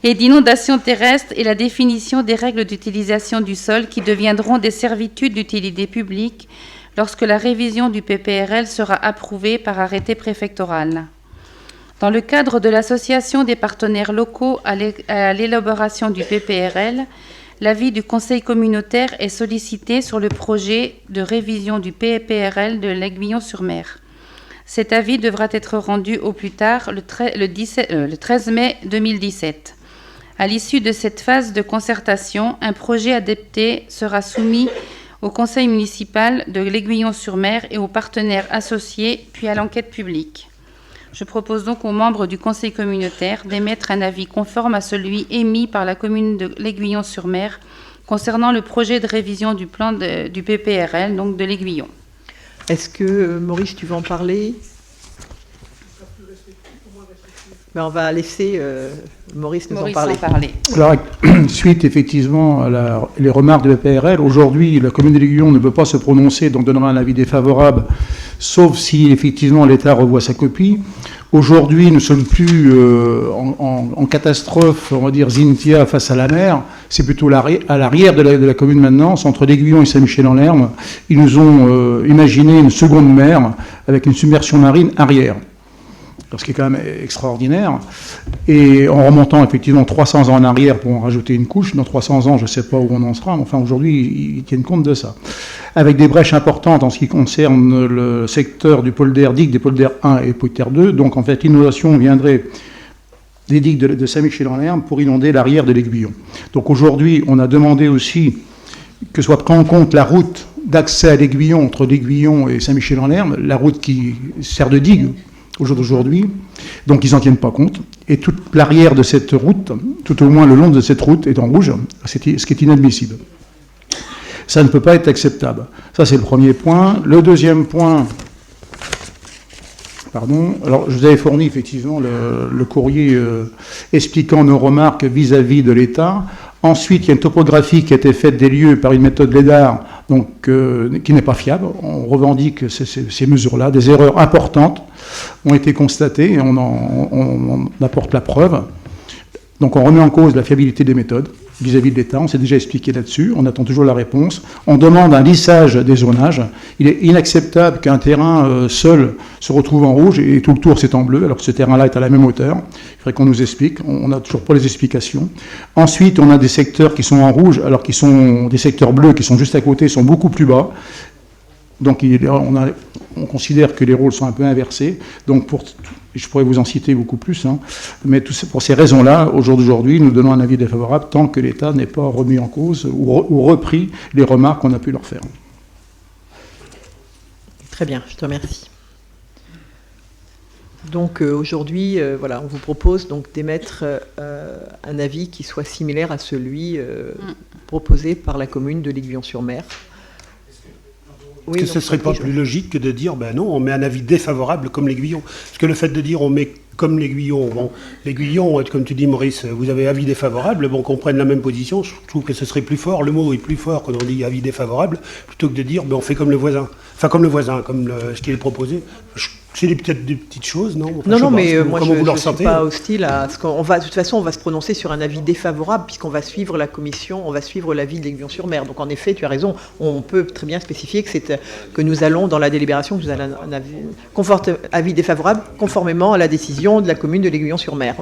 [SPEAKER 7] et d'inondation terrestre et la définition des règles d'utilisation du sol qui deviendront des servitudes d'utilité publique lorsque la révision du PPRL sera approuvée par arrêté préfectoral. Dans le cadre de l'association des partenaires locaux à l'élaboration du PPRL, l'avis du Conseil communautaire est sollicité sur le projet de révision du PPRL de l'Aiguillon-sur-Mer. Cet avis devra être rendu au plus tard le 13 mai 2017. À l'issue de cette phase de concertation, un projet adapté sera soumis au Conseil municipal de l'Aiguillon-sur-Mer et aux partenaires associés, puis à l'enquête publique. Je propose donc aux membres du conseil communautaire d'émettre un avis conforme à celui émis par la commune de l'Aiguillon-sur-Mer concernant le projet de révision du plan du PPRL, donc de l'Aiguillon.
[SPEAKER 1] Est-ce que, Maurice, tu veux en parler? Ben, on va laisser Maurice nous en parler.
[SPEAKER 11] Alors, suite effectivement à les remarques de la PRL, aujourd'hui, la commune de l'Aiguillon ne peut pas se prononcer, donc donnera un avis défavorable, sauf si effectivement l'État revoit sa copie. Aujourd'hui, nous ne sommes plus en catastrophe, on va dire, Zintia face à la mer. C'est plutôt à l'arrière de la commune maintenant, c'est entre l'Aiguillon et Saint-Michel-en-Lerme. Ils nous ont imaginé une seconde mer avec une submersion marine arrière, ce qui est quand même extraordinaire. Et en remontant effectivement 300 ans en arrière pour en rajouter une couche, dans 300 ans, je ne sais pas où on en sera, mais enfin aujourd'hui, ils tiennent compte de ça. Avec des brèches importantes en ce qui concerne le secteur du polder digue, des polders 1 et polder 2. Donc en fait, l'inondation viendrait des digues de Saint-Michel-en-Lerme pour inonder l'arrière de l'Aiguillon. Donc aujourd'hui, on a demandé aussi que soit pris en compte la route d'accès à l'Aiguillon, entre l'Aiguillon et Saint-Michel-en-Lerme, la route qui sert de digue au jour d'aujourd'hui, donc ils n'en tiennent pas compte. Et toute l'arrière de cette route, tout au moins le long de cette route, est en rouge, ce qui est inadmissible. Ça ne peut pas être acceptable. Ça, c'est le premier point. Le deuxième point, alors je vous avais fourni effectivement le courrier expliquant nos remarques vis-à-vis de l'État. Ensuite, il y a une topographie qui a été faite des lieux par une méthode LEDAR, donc, qui n'est pas fiable. On revendique ces mesures-là. Des erreurs importantes ont été constatées et on apporte la preuve. Donc on remet en cause la fiabilité des méthodes vis-à-vis de l'État. On s'est déjà expliqué là-dessus. On attend toujours la réponse. On demande un lissage des zonages. Il est inacceptable qu'un terrain seul se retrouve en rouge et tout le tour c'est en bleu, alors que ce terrain-là est à la même hauteur. Il faudrait qu'on nous explique. On n'a toujours pas les explications. Ensuite, on a des secteurs qui sont en rouge, alors qu'ils sont des secteurs bleus qui sont juste à côté, sont beaucoup plus bas. Donc on considère que les rôles sont un peu inversés. Donc je pourrais vous en citer beaucoup plus, hein, mais pour ces raisons-là, au jour d'aujourd'hui, nous donnons un avis défavorable tant que l'État n'ait pas remis en cause ou repris les remarques qu'on a pu leur faire.
[SPEAKER 1] Très bien, je te remercie. Donc aujourd'hui, voilà, on vous propose donc d'émettre un avis qui soit similaire à celui proposé par la commune de l'Aiguillon-sur-Mer.
[SPEAKER 2] Est-ce que ce ne serait pas plus logique que de dire, ben non, on met un avis défavorable comme l'Aiguillon? Parce que le fait de dire on met comme l'Aiguillon, bon, l'Aiguillon, comme tu dis Maurice, vous avez avis défavorable, bon, qu'on prenne la même position, je trouve que ce serait plus fort, le mot est plus fort quand on dit avis défavorable, plutôt que de dire, ben on fait comme le voisin. Enfin, comme le voisin, comme ce qui est proposé. C'est peut-être des petites choses, non? Enfin,
[SPEAKER 1] non, mais moi, je ne suis pas hostile à ce qu'on va. De toute façon, on va se prononcer sur un avis défavorable, puisqu'on va suivre la commission, on va suivre l'avis de l'Aiguillon-sur-Mer. Donc, en effet, tu as raison, on peut très bien spécifier que nous allons, dans la délibération, que nous allons un avis défavorable, conformément à la décision de la commune de l'Aiguillon-sur-Mer.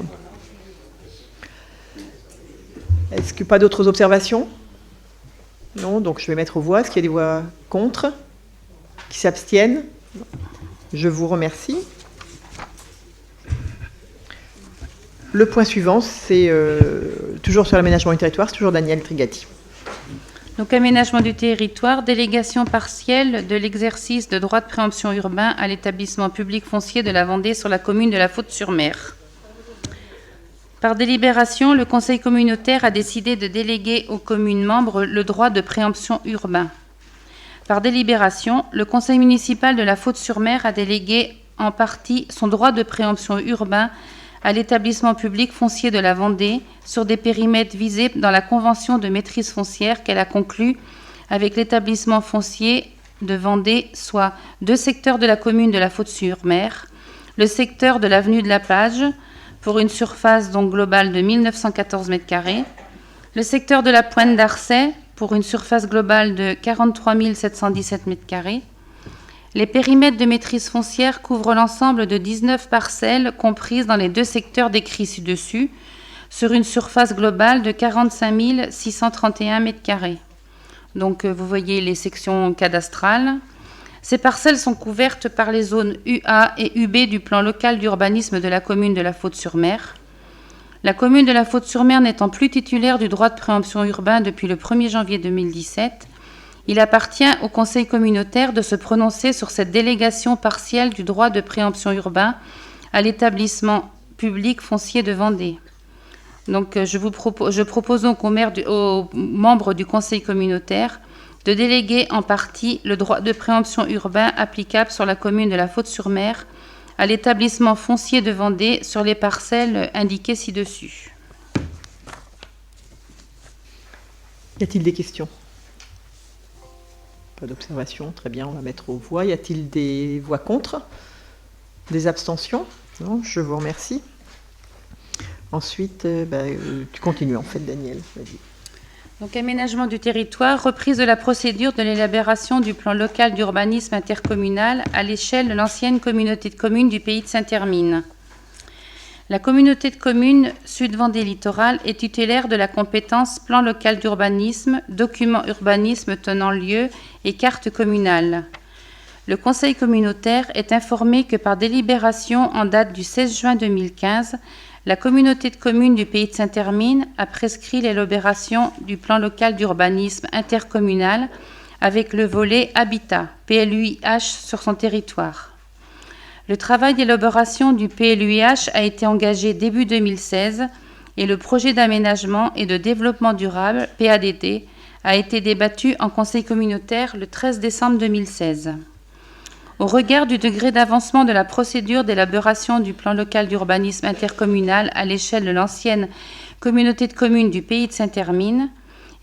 [SPEAKER 1] Est-ce que pas d'autres observations? Non, donc je vais mettre aux voix. Est-ce qu'il y a des voix contre? Qui s'abstiennent? Je vous remercie. Le point suivant, c'est toujours sur l'aménagement du territoire, c'est toujours Daniel Trigati.
[SPEAKER 7] Donc, aménagement du territoire, délégation partielle de l'exercice de droit de préemption urbain à l'établissement public foncier de la Vendée sur la commune de La Faute-sur-Mer. Par délibération, le conseil communautaire a décidé de déléguer aux communes membres le droit de préemption urbain. Par délibération, le conseil municipal de La Faute-sur-Mer a délégué en partie son droit de préemption urbain à l'établissement public foncier de la Vendée sur des périmètres visés dans la convention de maîtrise foncière qu'elle a conclue avec l'établissement foncier de Vendée, soit 2 secteurs de la commune de La Faute-sur-Mer, le secteur de l'avenue de la Plage, pour une surface donc globale de 1914 m², le secteur de la Pointe d'Arcet, pour une surface globale de 43 717 m². Les périmètres de maîtrise foncière couvrent l'ensemble de 19 parcelles comprises dans les 2 secteurs décrits ci-dessus, sur une surface globale de 45 631 m². Donc, vous voyez les sections cadastrales. Ces parcelles sont couvertes par les zones UA et UB du plan local d'urbanisme de la commune de La Faute-sur-Mer. La commune de La Faute-sur-Mer n'étant plus titulaire du droit de préemption urbain depuis le 1er janvier 2017, il appartient au conseil communautaire de se prononcer sur cette délégation partielle du droit de préemption urbain à l'établissement public foncier de Vendée. Donc, je propose donc aux membres du conseil communautaire de déléguer en partie le droit de préemption urbain applicable sur la commune de La Faute-sur-Mer à l'établissement foncier de Vendée sur les parcelles indiquées ci-dessus.
[SPEAKER 1] Y a-t-il des questions? Pas d'observation, très bien, on va mettre aux voix. Y a-t-il des voix contre? Des abstentions? Non, je vous remercie. Ensuite, tu continues en fait, Daniel. Vas-y.
[SPEAKER 7] Donc, aménagement du territoire, reprise de la procédure de l'élaboration du plan local d'urbanisme intercommunal à l'échelle de l'ancienne communauté de communes du pays de Saint-Hermine. La communauté de communes Sud-Vendée Littoral est tutélaire de la compétence plan local d'urbanisme, document urbanisme tenant lieu et carte communale. Le conseil communautaire est informé que par délibération en date du 16 juin 2015, la communauté de communes du pays de Saint-Hermine a prescrit l'élaboration du plan local d'urbanisme intercommunal avec le volet Habitat, PLUIH, sur son territoire. Le travail d'élaboration du PLUIH a été engagé début 2016 et le projet d'aménagement et de développement durable, PADD, a été débattu en conseil communautaire le 13 décembre 2016. Au regard du degré d'avancement de la procédure d'élaboration du plan local d'urbanisme intercommunal à l'échelle de l'ancienne communauté de communes du pays de Saint-Hermine,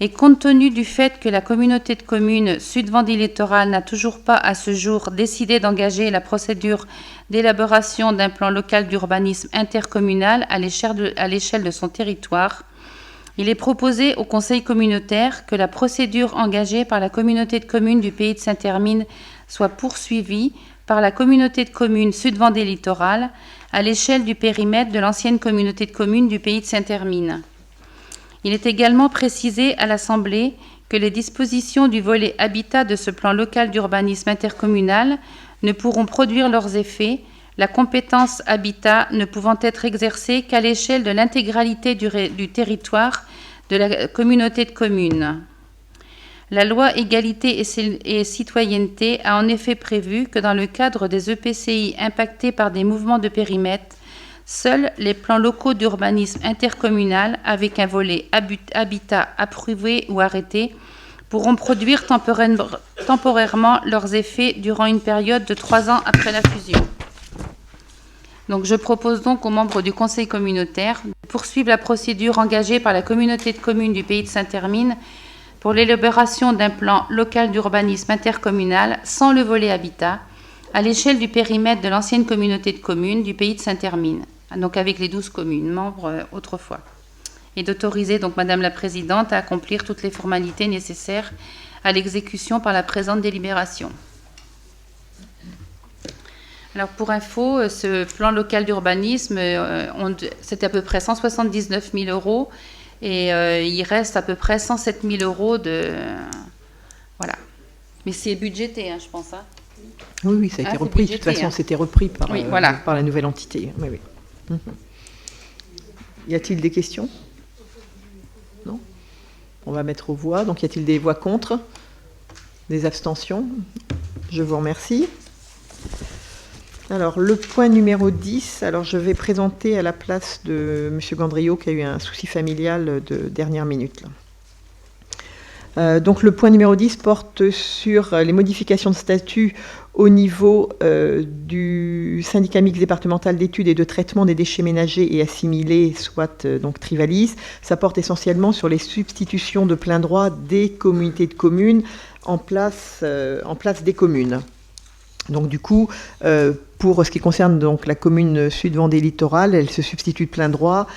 [SPEAKER 7] et compte tenu du fait que la communauté de communes Sud-Vendée Littoral n'a toujours pas à ce jour décidé d'engager la procédure d'élaboration d'un plan local d'urbanisme intercommunal à l'échelle de son territoire, il est proposé au conseil communautaire que la procédure engagée par la communauté de communes du pays de Saint-Hermine soit poursuivie par la communauté de communes Sud-Vendée Littoral à l'échelle du périmètre de l'ancienne communauté de communes du pays de Saint-Hermine. Il est également précisé à l'Assemblée que les dispositions du volet habitat de ce plan local d'urbanisme intercommunal ne pourront produire leurs effets, la compétence habitat ne pouvant être exercée qu'à l'échelle de l'intégralité du territoire de la communauté de communes. La loi Égalité et Citoyenneté a en effet prévu que dans le cadre des EPCI impactés par des mouvements de périmètre, seuls les plans locaux d'urbanisme intercommunal avec un volet habitat approuvé ou arrêté pourront produire temporairement leurs effets durant une période de 3 ans après la fusion. Donc, je propose donc aux membres du conseil communautaire de poursuivre la procédure engagée par la communauté de communes du pays de Saint-Hermine pour l'élaboration d'un plan local d'urbanisme intercommunal sans le volet habitat à l'échelle du périmètre de l'ancienne communauté de communes du pays de Saint-Hermine, donc avec les 12 communes membres autrefois, et d'autoriser donc Madame la Présidente à accomplir toutes les formalités nécessaires à l'exécution par la présente délibération. Alors pour info, ce plan local d'urbanisme, c'était à peu près 179 000 euros et il reste à peu près 107 000 euros de... Voilà. Mais c'est budgété, hein, je pense. Hein.
[SPEAKER 1] Oui, ça a été repris. De toute façon, c'était repris par, par la nouvelle entité. Oui, oui. Y a-t-il des questions? Non? On va mettre aux voix. Donc, y a-t-il des voix contre? Des abstentions? Je vous remercie. Alors, le point numéro 10, alors je vais présenter à la place de M. Gandriot qui a eu un souci familial de dernière minute. Donc, le point numéro 10 porte sur les modifications de statut au niveau du syndicat mixte départemental d'études et de traitement des déchets ménagers et assimilés, soit donc Trivalis. Ça porte essentiellement sur les substitutions de plein droit des communautés de communes en place des communes. Donc du coup, pour ce qui concerne donc la commune Sud-Vendée Littoral, elle se substitue de plein droit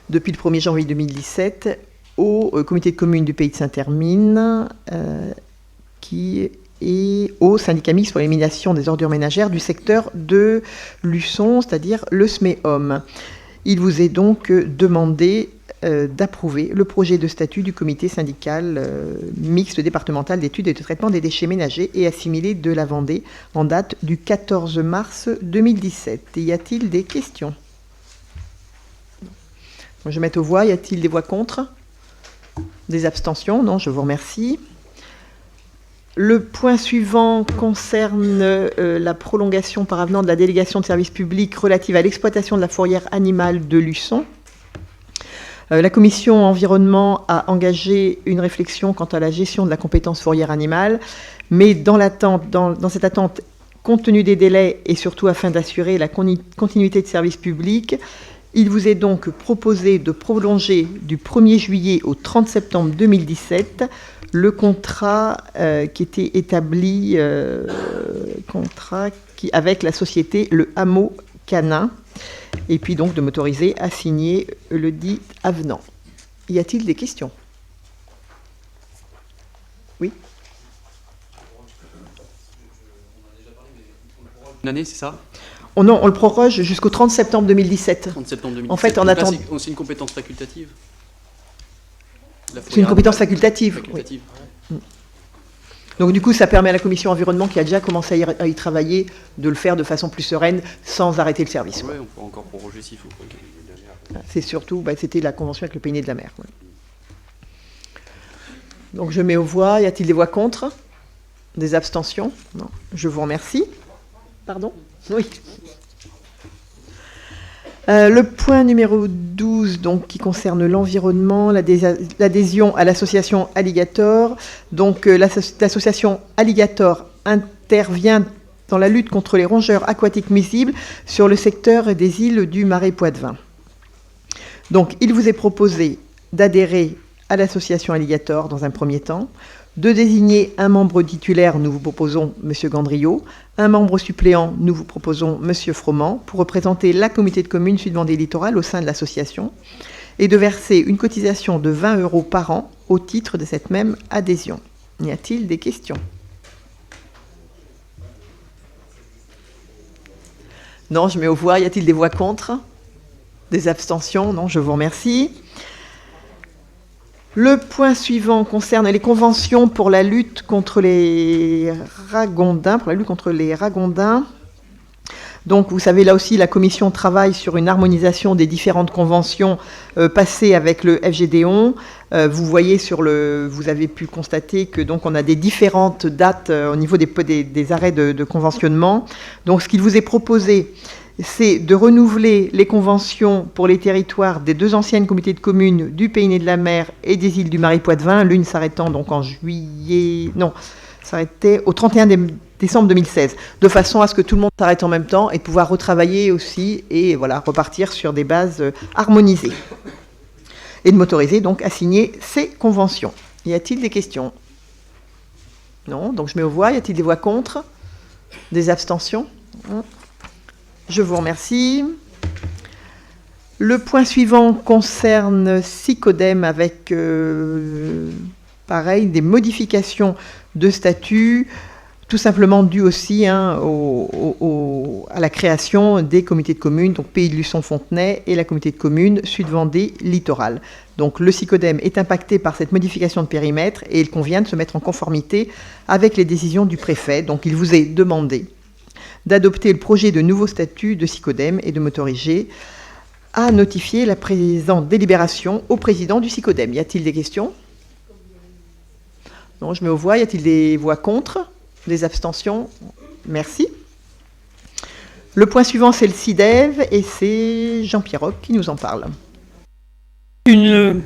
[SPEAKER 1] depuis le 1er janvier 2017 au comité de communes du pays de Saint-Hermine et au syndicat mixte pour l'élimination des ordures ménagères du secteur de Luçon, c'est-à-dire le SMEOM. Il vous est donc demandé d'approuver le projet de statut du comité syndical mixte départemental d'études et de traitement des déchets ménagers et assimilés de la Vendée en date du 14 mars 2017. Y a-t-il des questions? Je vais mettre aux voix. Y a-t-il des voix contre? Des abstentions? Non, je vous remercie. Le point suivant concerne la prolongation par avenant de la délégation de service public relative à l'exploitation de la fourrière animale de Luçon. La commission environnement a engagé une réflexion quant à la gestion de la compétence fourrière animale, mais dans cette attente, compte tenu des délais et surtout afin d'assurer la continuité de service public, il vous est donc proposé de prolonger du 1er juillet au 30 septembre 2017 le contrat qui était établi avec la société Le Hameau Canin, et puis donc de m'autoriser à signer le dit avenant. Y a-t-il des questions? Oui.
[SPEAKER 12] Une année, c'est ça?
[SPEAKER 1] Non, on le proroge jusqu'au 30 septembre 2017.
[SPEAKER 12] 30 septembre 2017.
[SPEAKER 1] En fait, on attend.
[SPEAKER 12] C'est une compétence facultative.
[SPEAKER 1] C'est une compétence facultative. Oui. Donc du coup, ça permet à la commission environnement qui a déjà commencé à y travailler de le faire de façon plus sereine sans arrêter le service.
[SPEAKER 12] Oui, on peut encore proroger s'il faut.
[SPEAKER 1] C'est surtout, c'était la convention avec le Pays Né de la Mer. Ouais. Donc je mets aux voix. Y a-t-il des voix contre? Des abstentions? Non. Je vous remercie. Pardon? Oui. Le point numéro 12, donc, qui concerne l'environnement, l'adhésion à l'association Alligator. Donc, l'association Alligator intervient dans la lutte contre les rongeurs aquatiques nuisibles sur le secteur des îles du Marais Poitevin. Donc, il vous est proposé d'adhérer à l'association Alligator dans un premier temps, de désigner un membre titulaire, nous vous proposons M. Gandriot, un membre suppléant, nous vous proposons M. Froment, pour représenter la communauté de communes Sud-Vendée Littoral au sein de l'association, et de verser une cotisation de 20 € par an au titre de cette même adhésion. Y a-t-il des questions? Non, je mets aux voix. Y a-t-il des voix contre? Des abstentions? Non, je vous remercie. Le point suivant concerne les conventions pour la lutte contre les ragondins. Donc, vous savez, là aussi, la commission travaille sur une harmonisation des différentes conventions passées avec le FGDON. Vous voyez vous avez pu constater que donc on a des différentes dates au niveau des arrêts de conventionnement. Donc, ce qu'il vous est proposé, c'est de renouveler les conventions pour les territoires des 2 anciennes communautés de communes du Pays Né de la Mer et des îles du Marais Poitevin, l'une s'arrêtant donc en juillet, non, s'arrêtait au 31 décembre 2016, de façon à ce que tout le monde s'arrête en même temps et pouvoir retravailler aussi et voilà, repartir sur des bases harmonisées. Et de m'autoriser donc à signer ces conventions. Y a-t-il des questions? Non, donc je mets aux voix. Y a-t-il des voix contre? Des abstentions? Je vous remercie. Le point suivant concerne SICODEM avec, pareil, des modifications de statut, tout simplement dues aussi à la création des comités de communes, donc Pays de Luçon-Fontenay et la communauté de communes Sud-Vendée Littoral. Donc le SICODEM est impacté par cette modification de périmètre et il convient de se mettre en conformité avec les décisions du préfet. Donc il vous est demandé d'adopter le projet de nouveau statut de SICODEM et de m'autoriser à notifier la présente délibération au président du SICODEM. Y a-t-il des questions? Non, je mets aux voix. Y a-t-il des voix contre? Des abstentions? Merci. Le point suivant, c'est le SIDEV et c'est Jean-Pierre Roch qui nous en parle.
[SPEAKER 13] Une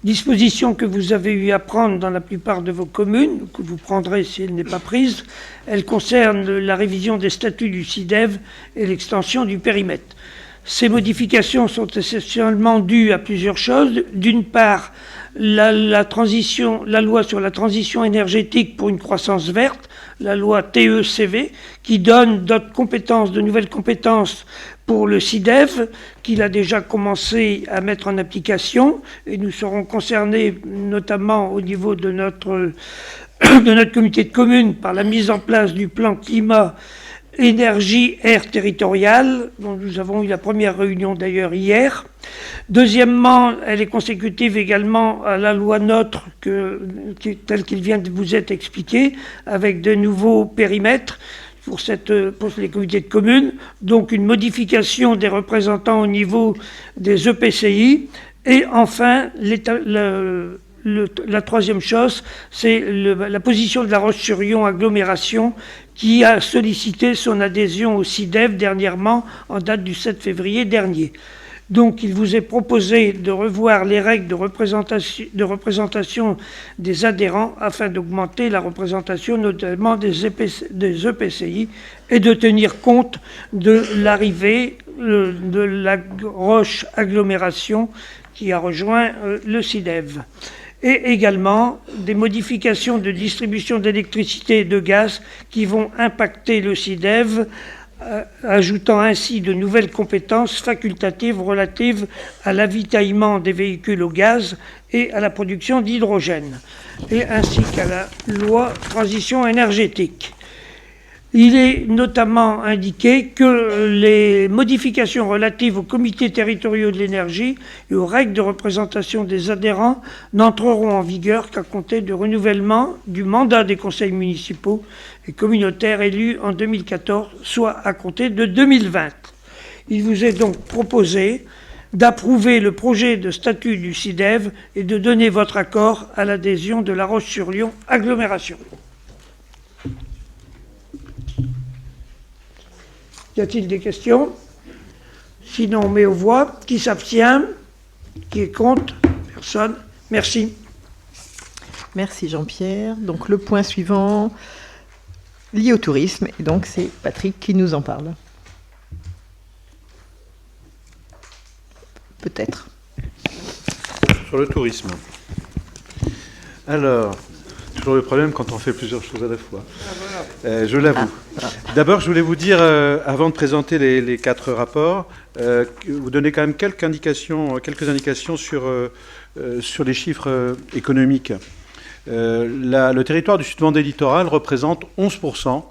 [SPEAKER 13] disposition que vous avez eu à prendre dans la plupart de vos communes, que vous prendrez si elle n'est pas prise, elle concerne la révision des statuts du SIDEV et l'extension du périmètre. Ces modifications sont essentiellement dues à plusieurs choses. D'une part, la loi sur la transition énergétique pour une croissance verte, la loi TECV, qui donne d'autres compétences, de nouvelles compétences pour le SIDEV, qu'il a déjà commencé à mettre en application, et nous serons concernés notamment au niveau de notre comité de communes par la mise en place du plan climat énergie air territorial, dont nous avons eu la première réunion d'ailleurs hier. Deuxièmement, elle est consécutive également à la loi NOTRe telle qu'il vient de vous être expliqué, avec de nouveaux périmètres pour les comités de communes, donc une modification des représentants au niveau des EPCI, et enfin la troisième chose, c'est la position de La Roche-sur-Yon agglomération qui a sollicité son adhésion au CIDEV dernièrement, en date du 7 février dernier. Donc, il vous est proposé de revoir les règles de représentation des adhérents afin d'augmenter la représentation notamment des EPCI et de tenir compte de l'arrivée de la Roche agglomération qui a rejoint le CIDEV. Et également des modifications de distribution d'électricité et de gaz qui vont impacter le CIDEV, ajoutant ainsi de nouvelles compétences facultatives relatives à l'avitaillement des véhicules au gaz et à la production d'hydrogène, et ainsi qu'à la loi transition énergétique. Il est notamment indiqué que les modifications relatives aux comités territoriaux de l'énergie et aux règles de représentation des adhérents n'entreront en vigueur qu'à compter du renouvellement du mandat des conseils municipaux et communautaires élus en 2014, soit à compter de 2020. Il vous est donc proposé d'approuver le projet de statut du CIDEV et de donner votre accord à l'adhésion de La Roche-sur-Yon agglomération. Y a-t-il des questions? Sinon, on met aux voix. Qui s'abstient? Qui est contre? Personne. Merci.
[SPEAKER 1] Merci Jean-Pierre. Donc le point suivant, lié au tourisme, et donc c'est Patrick qui nous en parle. Peut-être.
[SPEAKER 14] Sur le tourisme. Alors, toujours le problème quand on fait plusieurs choses à la fois. Je l'avoue. D'abord, je voulais vous dire, avant de présenter les 4 rapports, vous donner quand même quelques indications sur les chiffres économiques. Le territoire du Sud-Vendée littoral représente 11%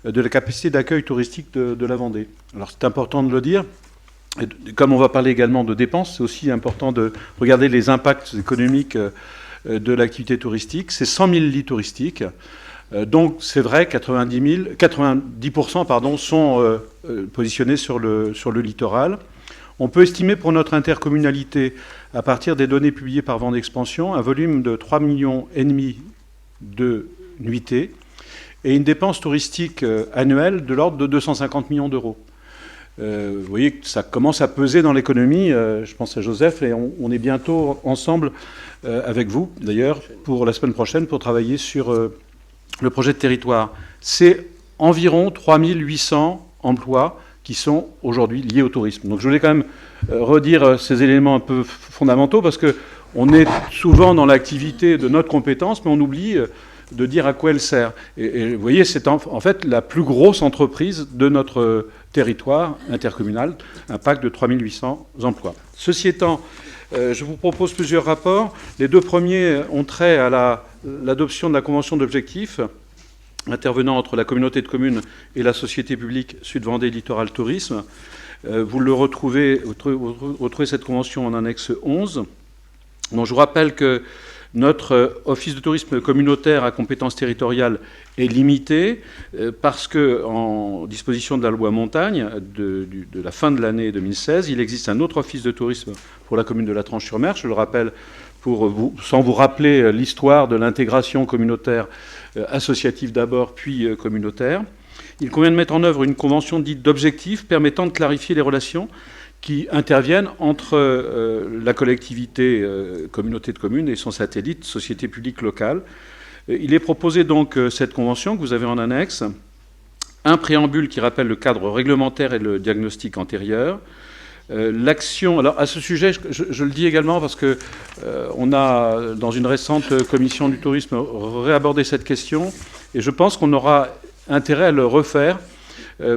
[SPEAKER 14] de la capacité d'accueil touristique de la Vendée. Alors c'est important de le dire. Et comme on va parler également de dépenses, c'est aussi important de regarder les impacts économiques de l'activité touristique. C'est 100 000 lits touristiques. Donc c'est vrai, 90% sont positionnés sur le littoral. On peut estimer pour notre intercommunalité, à partir des données publiées par Vendée Expansion, un volume de 3,5 millions de nuitées et une dépense touristique annuelle de l'ordre de 250 millions d'euros. Vous voyez que ça commence à peser dans l'économie. Je pense à Joseph et on est bientôt ensemble avec vous, d'ailleurs, pour la semaine prochaine, pour travailler sur le projet de territoire. C'est environ 3800 emplois qui sont aujourd'hui liés au tourisme. Donc je voulais quand même redire ces éléments un peu fondamentaux parce qu'on est souvent dans l'activité de notre compétence, mais on oublie de dire à quoi elle sert. Et vous voyez, c'est en fait la plus grosse entreprise de notre territoire intercommunal, un pack de 3800 emplois. Ceci étant, je vous propose plusieurs rapports. Les 2 premiers ont trait à l'adoption de la convention d'objectifs intervenant entre la communauté de communes et la société publique Sud-Vendée Littoral Tourisme. Vous retrouvez cette convention en annexe 11. Donc, je vous rappelle que notre office de tourisme communautaire à compétence territoriale est limité parce que, en disposition de la loi Montagne de la fin de l'année 2016, il existe un autre office de tourisme pour la commune de La Tranche-sur-Mer. Je le rappelle sans vous rappeler l'histoire de l'intégration communautaire associative d'abord, puis communautaire. Il convient de mettre en œuvre une convention dite d'objectifs permettant de clarifier les relations qui interviennent entre la collectivité, communauté de communes et son satellite, société publique locale. Il est proposé donc cette convention que vous avez en annexe, un préambule qui rappelle le cadre réglementaire et le diagnostic antérieur. L'action, alors à ce sujet, je le dis également parce que on a, dans une récente commission du tourisme, réabordé cette question, et je pense qu'on aura intérêt à le refaire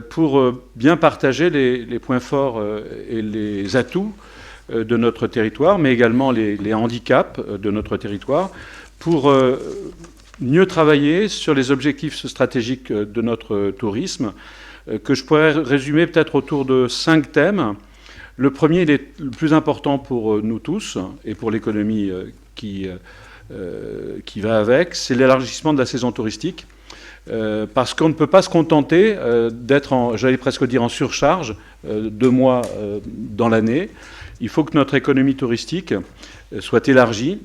[SPEAKER 14] pour bien partager les points forts et les atouts de notre territoire, mais également les handicaps de notre territoire, pour mieux travailler sur les objectifs stratégiques de notre tourisme, que je pourrais résumer peut-être autour de 5 thèmes. Le premier, il est le plus important pour nous tous et pour l'économie qui va avec, c'est l'élargissement de la saison touristique. Parce qu'on ne peut pas se contenter d'être, j'allais presque dire, en surcharge 2 mois dans l'année. Il faut que notre économie touristique soit élargie.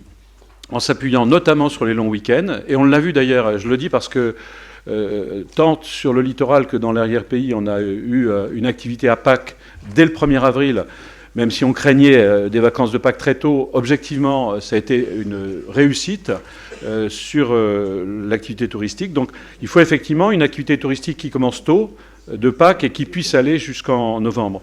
[SPEAKER 14] en s'appuyant notamment sur les longs week-ends. Et on l'a vu d'ailleurs, je le dis parce que tant sur le littoral que dans l'arrière-pays, on a eu une activité à Pâques dès le 1er avril, même si on craignait des vacances de Pâques très tôt. Objectivement, ça a été une réussite sur l'activité touristique. Donc il faut effectivement une activité touristique qui commence tôt, de Pâques, et qui puisse aller jusqu'en novembre.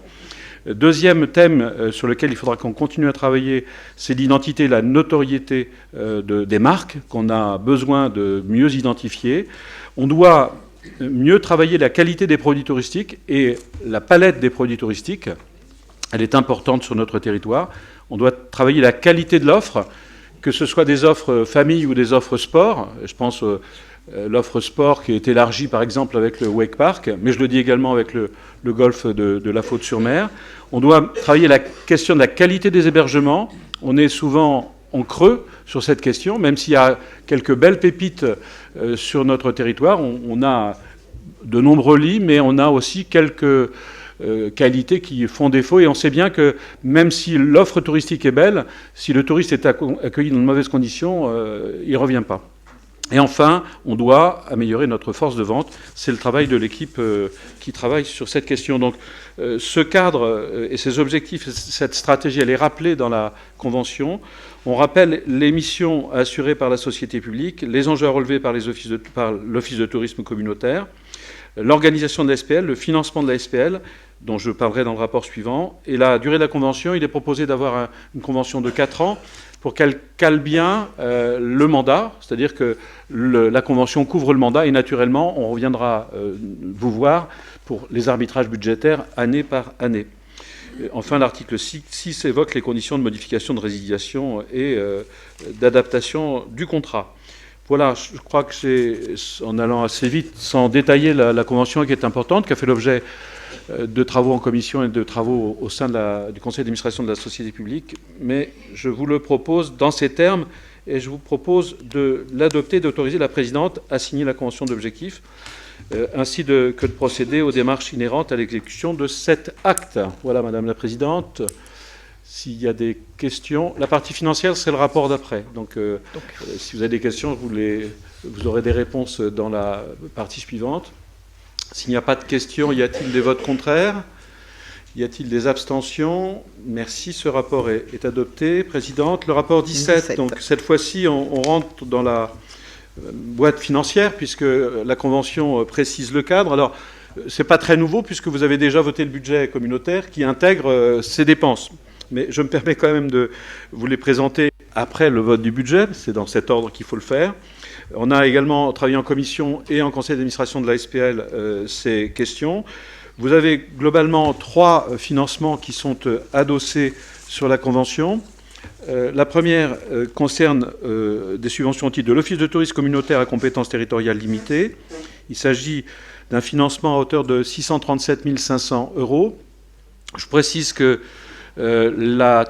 [SPEAKER 14] Deuxième thème sur lequel il faudra qu'on continue à travailler, c'est l'identité, la notoriété des marques qu'on a besoin de mieux identifier. On doit mieux travailler la qualité des produits touristiques et la palette des produits touristiques. Elle est importante sur notre territoire. On doit travailler la qualité de l'offre, que ce soit des offres famille ou des offres sport. Je pense l'offre sport qui est élargie par exemple avec le Wake Park, mais je le dis également avec le golf de la Faute-sur-Mer. On doit travailler la question de la qualité des hébergements. On est souvent en creux sur cette question, même s'il y a quelques belles pépites sur notre territoire. On a de nombreux lits, mais on a aussi quelques qualités qui font défaut. Et on sait bien que même si l'offre touristique est belle, si le touriste est accueilli dans de mauvaises conditions, il ne revient pas. Et enfin, on doit améliorer notre force de vente. C'est le travail de l'équipe qui travaille sur cette question. Donc, ce cadre et ces objectifs, cette stratégie, elle est rappelée dans la Convention. On rappelle les missions assurées par la société publique, les enjeux à relever par l'Office de tourisme communautaire, l'organisation de la SPL, le financement de la SPL, dont je parlerai dans le rapport suivant, et la durée de la Convention. Il est proposé d'avoir une Convention de 4 ans pour qu'elle cale bien le mandat, c'est-à-dire que la Convention couvre le mandat, et naturellement, on reviendra vous voir pour les arbitrages budgétaires année par année. Enfin, l'article 6 évoque les conditions de modification, de résiliation et d'adaptation du contrat. Voilà, je crois que c'est, en allant assez vite, sans détailler la Convention qui est importante, qui a fait l'objet de travaux en commission et de travaux au sein du conseil d'administration de la société publique, mais je vous le propose dans ces termes, et je vous propose de l'adopter, d'autoriser la présidente à signer la convention d'objectifs, ainsi que de procéder aux démarches inhérentes à l'exécution de cet acte. Voilà, Madame la Présidente. S'il y a des questions, la partie financière, c'est le rapport d'après. Donc, si vous avez des questions, vous aurez des réponses dans la partie suivante. S'il n'y a pas de questions, y a-t-il des votes contraires? Y a-t-il des abstentions? Merci, ce rapport est adopté. Présidente, le rapport 17. Donc, cette fois-ci, on rentre dans la boîte financière, puisque la Convention précise le cadre. Alors, ce n'est pas très nouveau, puisque vous avez déjà voté le budget communautaire qui intègre ces dépenses. Mais je me permets quand même de vous les présenter après le vote du budget. C'est dans cet ordre qu'il faut le faire. On a également travaillé en commission et en conseil d'administration de la SPL ces questions. Vous avez globalement 3 financements qui sont adossés sur la Convention. La première concerne des subventions au titre de l'Office de tourisme communautaire à compétences territoriales limitées. Il s'agit d'un financement à hauteur de 637 500 €. Je précise que la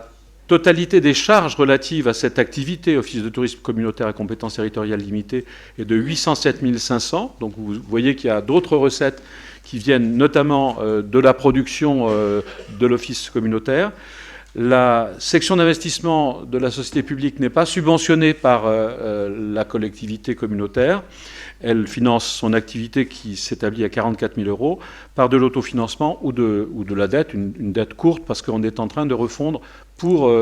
[SPEAKER 14] totalité des charges relatives à cette activité, Office de tourisme communautaire à compétences territoriales limitées, est de 807 500. Donc vous voyez qu'il y a d'autres recettes qui viennent notamment de la production de l'Office communautaire. La section d'investissement de la société publique n'est pas subventionnée par la collectivité communautaire. Elle finance son activité qui s'établit à 44 000 € par de l'autofinancement ou de la dette, une dette courte, parce qu'on est en train de refondre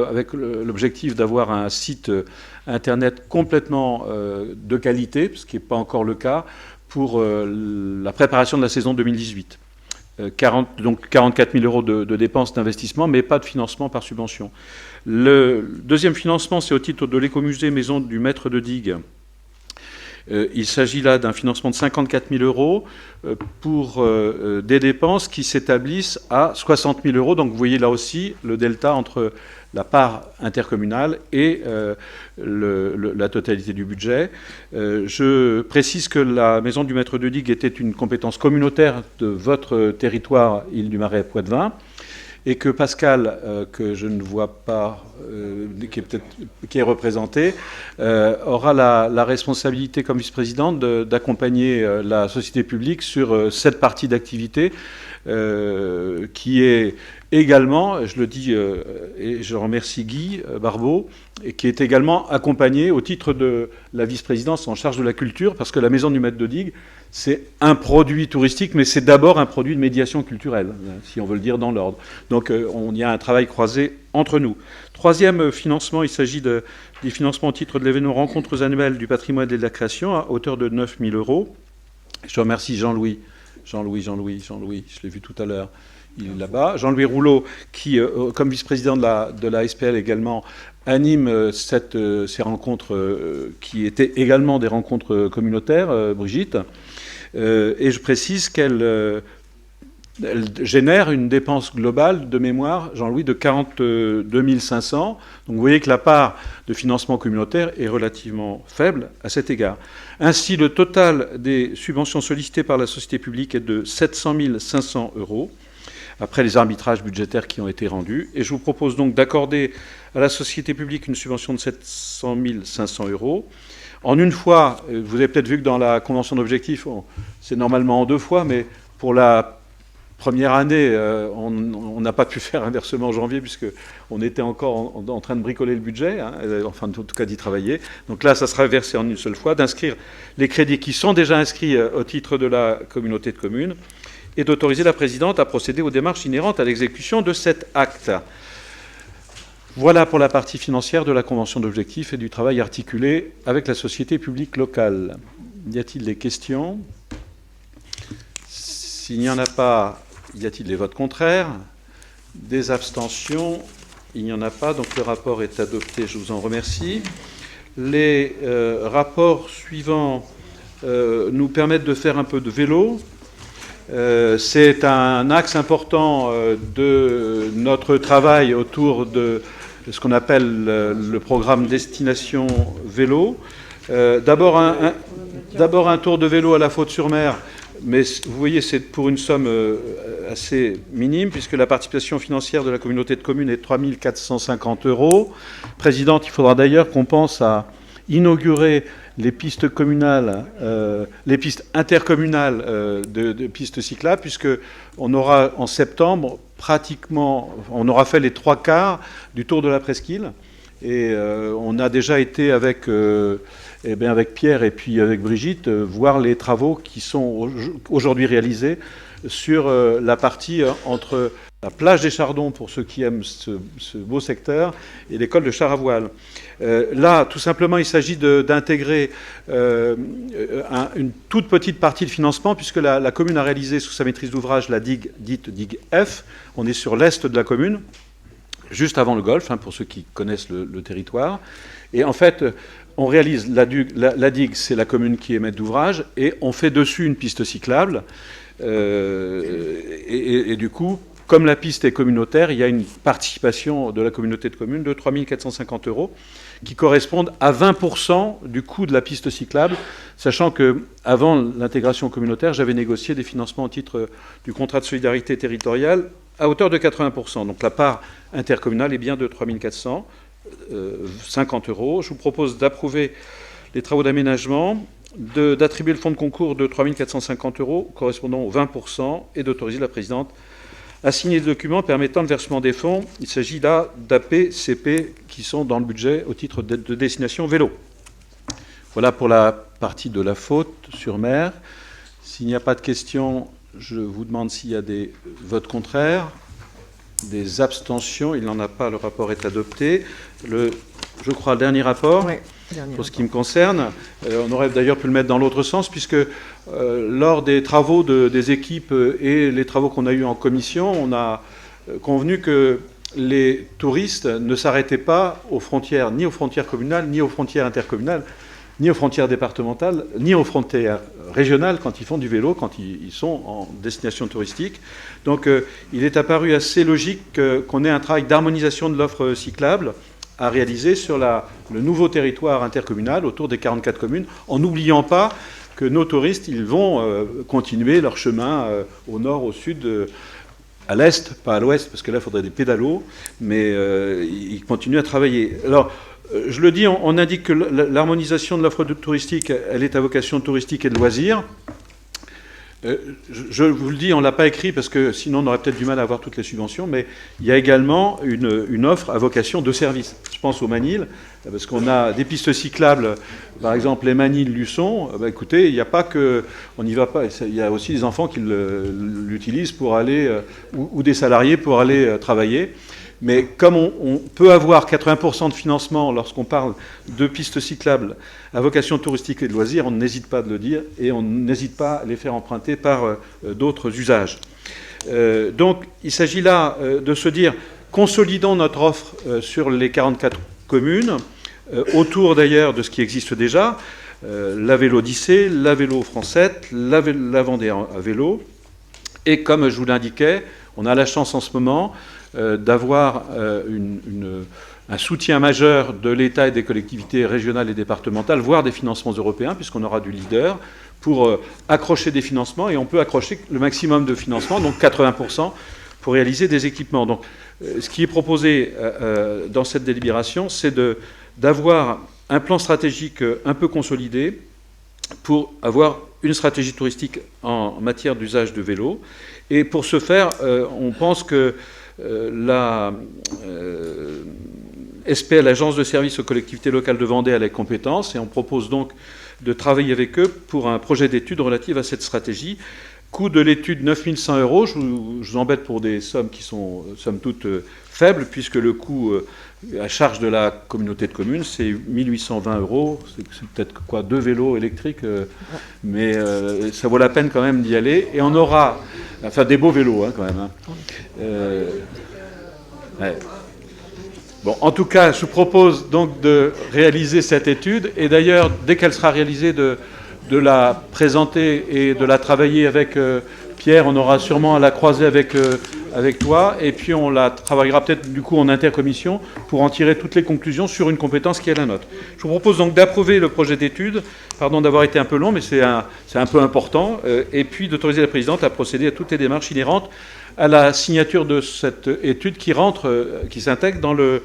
[SPEAKER 14] avec l'objectif d'avoir un site Internet complètement de qualité, ce qui n'est pas encore le cas, pour la préparation de la saison 2018. Donc 44 000 € de dépenses d'investissement, mais pas de financement par subvention. Le deuxième financement, c'est au titre de l'écomusée Maison du Maître de Digue. Il s'agit là d'un financement de 54 000 € pour des dépenses qui s'établissent à 60 000 €. Donc vous voyez là aussi le delta entre la part intercommunale et la totalité du budget. Je précise que la Maison du Maître de Digue était une compétence communautaire de votre territoire, Île-du-Marais-Poitevin, et que Pascal, que je ne vois pas, qui est représenté, aura la responsabilité comme vice-présidente d'accompagner la société publique sur cette partie d'activité qui est Également, je le dis et je remercie Guy Barbeau, et qui est également accompagné au titre de la vice-présidence en charge de la culture, parce que la Maison du Maître de Digue, c'est un produit touristique, mais c'est d'abord un produit de médiation culturelle, si on veut le dire dans l'ordre. Donc il y a un travail croisé entre nous. Troisième financement, il s'agit des financements au titre de l'événement Rencontres annuelles du patrimoine et de la création, à hauteur de 9 000 €. Je remercie Jean-Louis, je l'ai vu tout à l'heure, il est là-bas. Jean-Louis Rouleau, qui, comme vice-président de la SPL également, anime ces rencontres qui étaient également des rencontres communautaires, Brigitte. Et je précise qu'elle génère une dépense globale de mémoire, Jean-Louis, de 42 500. Donc vous voyez que la part de financement communautaire est relativement faible à cet égard. Ainsi, le total des subventions sollicitées par la société publique est de 700 500 €, après les arbitrages budgétaires qui ont été rendus. Et je vous propose donc d'accorder à la société publique une subvention de 700 500 €. En une fois, vous avez peut-être vu que dans la convention d'objectifs, c'est normalement en 2 fois, mais pour la première année, on n'a pas pu faire un versement en janvier, puisqu'on était encore en train de bricoler le budget, enfin en tout cas d'y travailler. Donc là, ça sera versé en une seule fois, d'inscrire les crédits qui sont déjà inscrits au titre de la communauté de communes, et d'autoriser la présidente à procéder aux démarches inhérentes à l'exécution de cet acte. Voilà pour la partie financière de la convention d'objectifs et du travail articulé avec la société publique locale. Y a-t-il des questions? S'il n'y en a pas, y a-t-il des votes contraires? Des abstentions? Il n'y en a pas, donc le rapport est adopté, je vous en remercie. Les rapports suivants nous permettent de faire un peu de vélo. C'est un axe important de notre travail autour de ce qu'on appelle le programme Destination Vélo. D'abord un tour de vélo à la Faute-sur-Mer, mais vous voyez, c'est pour une somme assez minime, puisque la participation financière de la communauté de communes est de 3 450 €. Présidente, il faudra d'ailleurs qu'on pense à inaugurer les pistes communales, les pistes intercommunales de pistes cyclables, puisque on aura en septembre pratiquement, on aura fait les 3/4 du Tour de la Presqu'île, et on a déjà été avec Pierre et puis avec Brigitte voir les travaux qui sont aujourd'hui réalisés sur la partie entre la plage des Chardons, pour ceux qui aiment ce beau secteur, et l'école de char à voile. Là, tout simplement, il s'agit d'intégrer une toute petite partie de financement, puisque la commune a réalisé sous sa maîtrise d'ouvrage la digue dite digue F. On est sur l'est de la commune, juste avant le golfe, pour ceux qui connaissent le territoire. Et en fait, on réalise la digue, c'est la commune qui est maître d'ouvrage, et on fait dessus une piste cyclable. Et du coup, comme la piste est communautaire, il y a une participation de la communauté de communes de 3 450 € qui correspondent à 20% du coût de la piste cyclable, sachant qu'avant l'intégration communautaire, j'avais négocié des financements au titre du contrat de solidarité territoriale à hauteur de 80%. Donc la part intercommunale est bien de 3 450 €. Je vous propose d'approuver les travaux d'aménagement, d'attribuer le fonds de concours de 3 450 € correspondant aux 20%, et d'autoriser la présidente à signer le document permettant le versement des fonds. Il s'agit là d'AP-CP qui sont dans le budget au titre de destination vélo. Voilà pour la partie de la Faute-sur-Mer. S'il n'y a pas de questions, je vous demande s'il y a des votes contraires, des abstentions. Il n'en a pas, le rapport est adopté. Je crois le dernier rapport. Oui. Pour ce qui me concerne, on aurait d'ailleurs pu le mettre dans l'autre sens, puisque lors des travaux des équipes et les travaux qu'on a eus en commission, on a convenu que les touristes ne s'arrêtaient pas aux frontières, ni aux frontières communales, ni aux frontières intercommunales, ni aux frontières départementales, ni aux frontières régionales quand ils font du vélo, quand ils sont en destination touristique. Donc il est apparu assez logique qu'on ait un travail d'harmonisation de l'offre cyclable à réaliser sur le nouveau territoire intercommunal autour des 44 communes, en n'oubliant pas que nos touristes, ils vont continuer leur chemin au nord, au sud, à l'est, pas à l'ouest, parce que là, il faudrait des pédalos, mais ils continuent à travailler. Alors, je le dis, on indique que l'harmonisation de l'offre touristique, elle est à vocation touristique et de loisirs. Je vous le dis, on ne l'a pas écrit parce que sinon on aurait peut-être du mal à avoir toutes les subventions, mais il y a également une offre à vocation de service. Je pense au Manil, parce qu'on a des pistes cyclables, par exemple les Manil-Luçon. Écoutez, il n'y a pas que... On n'y va pas, il y a aussi des enfants qui l'utilisent pour aller... ou des salariés pour aller travailler. Mais comme on peut avoir 80% de financement lorsqu'on parle de pistes cyclables à vocation touristique et de loisirs, on n'hésite pas de le dire et on n'hésite pas à les faire emprunter par d'autres usages. Donc il s'agit là de se dire, consolidons notre offre sur les 44 communes, autour d'ailleurs de ce qui existe déjà, la Vélo-Odyssée, la Vélo-France-7, la Vendée à vélo, et comme je vous l'indiquais, on a la chance en ce moment d'avoir un soutien majeur de l'État et des collectivités régionales et départementales, voire des financements européens, puisqu'on aura du leader, pour accrocher des financements, et on peut accrocher le maximum de financement, donc 80%, pour réaliser des équipements. Donc, ce qui est proposé dans cette délibération, c'est d'avoir un plan stratégique un peu consolidé pour avoir une stratégie touristique en matière d'usage de vélo. Et pour ce faire, on pense que la SPL, l'Agence de services aux collectivités locales de Vendée, a les compétences, et on propose donc de travailler avec eux pour un projet d'étude relative à cette stratégie. Coût de l'étude 9 100 €. Je vous embête pour des sommes qui sont, somme toute, faibles, puisque le coût à charge de la communauté de communes, c'est 1 820 €. C'est peut-être quoi, 2 vélos électriques, mais ça vaut la peine quand même d'y aller. Et on aura, enfin des beaux vélos quand même. Ouais. Bon, en tout cas, je vous propose donc de réaliser cette étude, et d'ailleurs, dès qu'elle sera réalisée, de la présenter et de la travailler avec Pierre. On aura sûrement à la croiser avec toi, et puis on la travaillera peut-être du coup en intercommission pour en tirer toutes les conclusions sur une compétence qui est la nôtre. Je vous propose donc d'approuver le projet d'étude, pardon d'avoir été un peu long, mais c'est un peu important, et puis d'autoriser la présidente à procéder à toutes les démarches inhérentes à la signature de cette étude qui s'intègre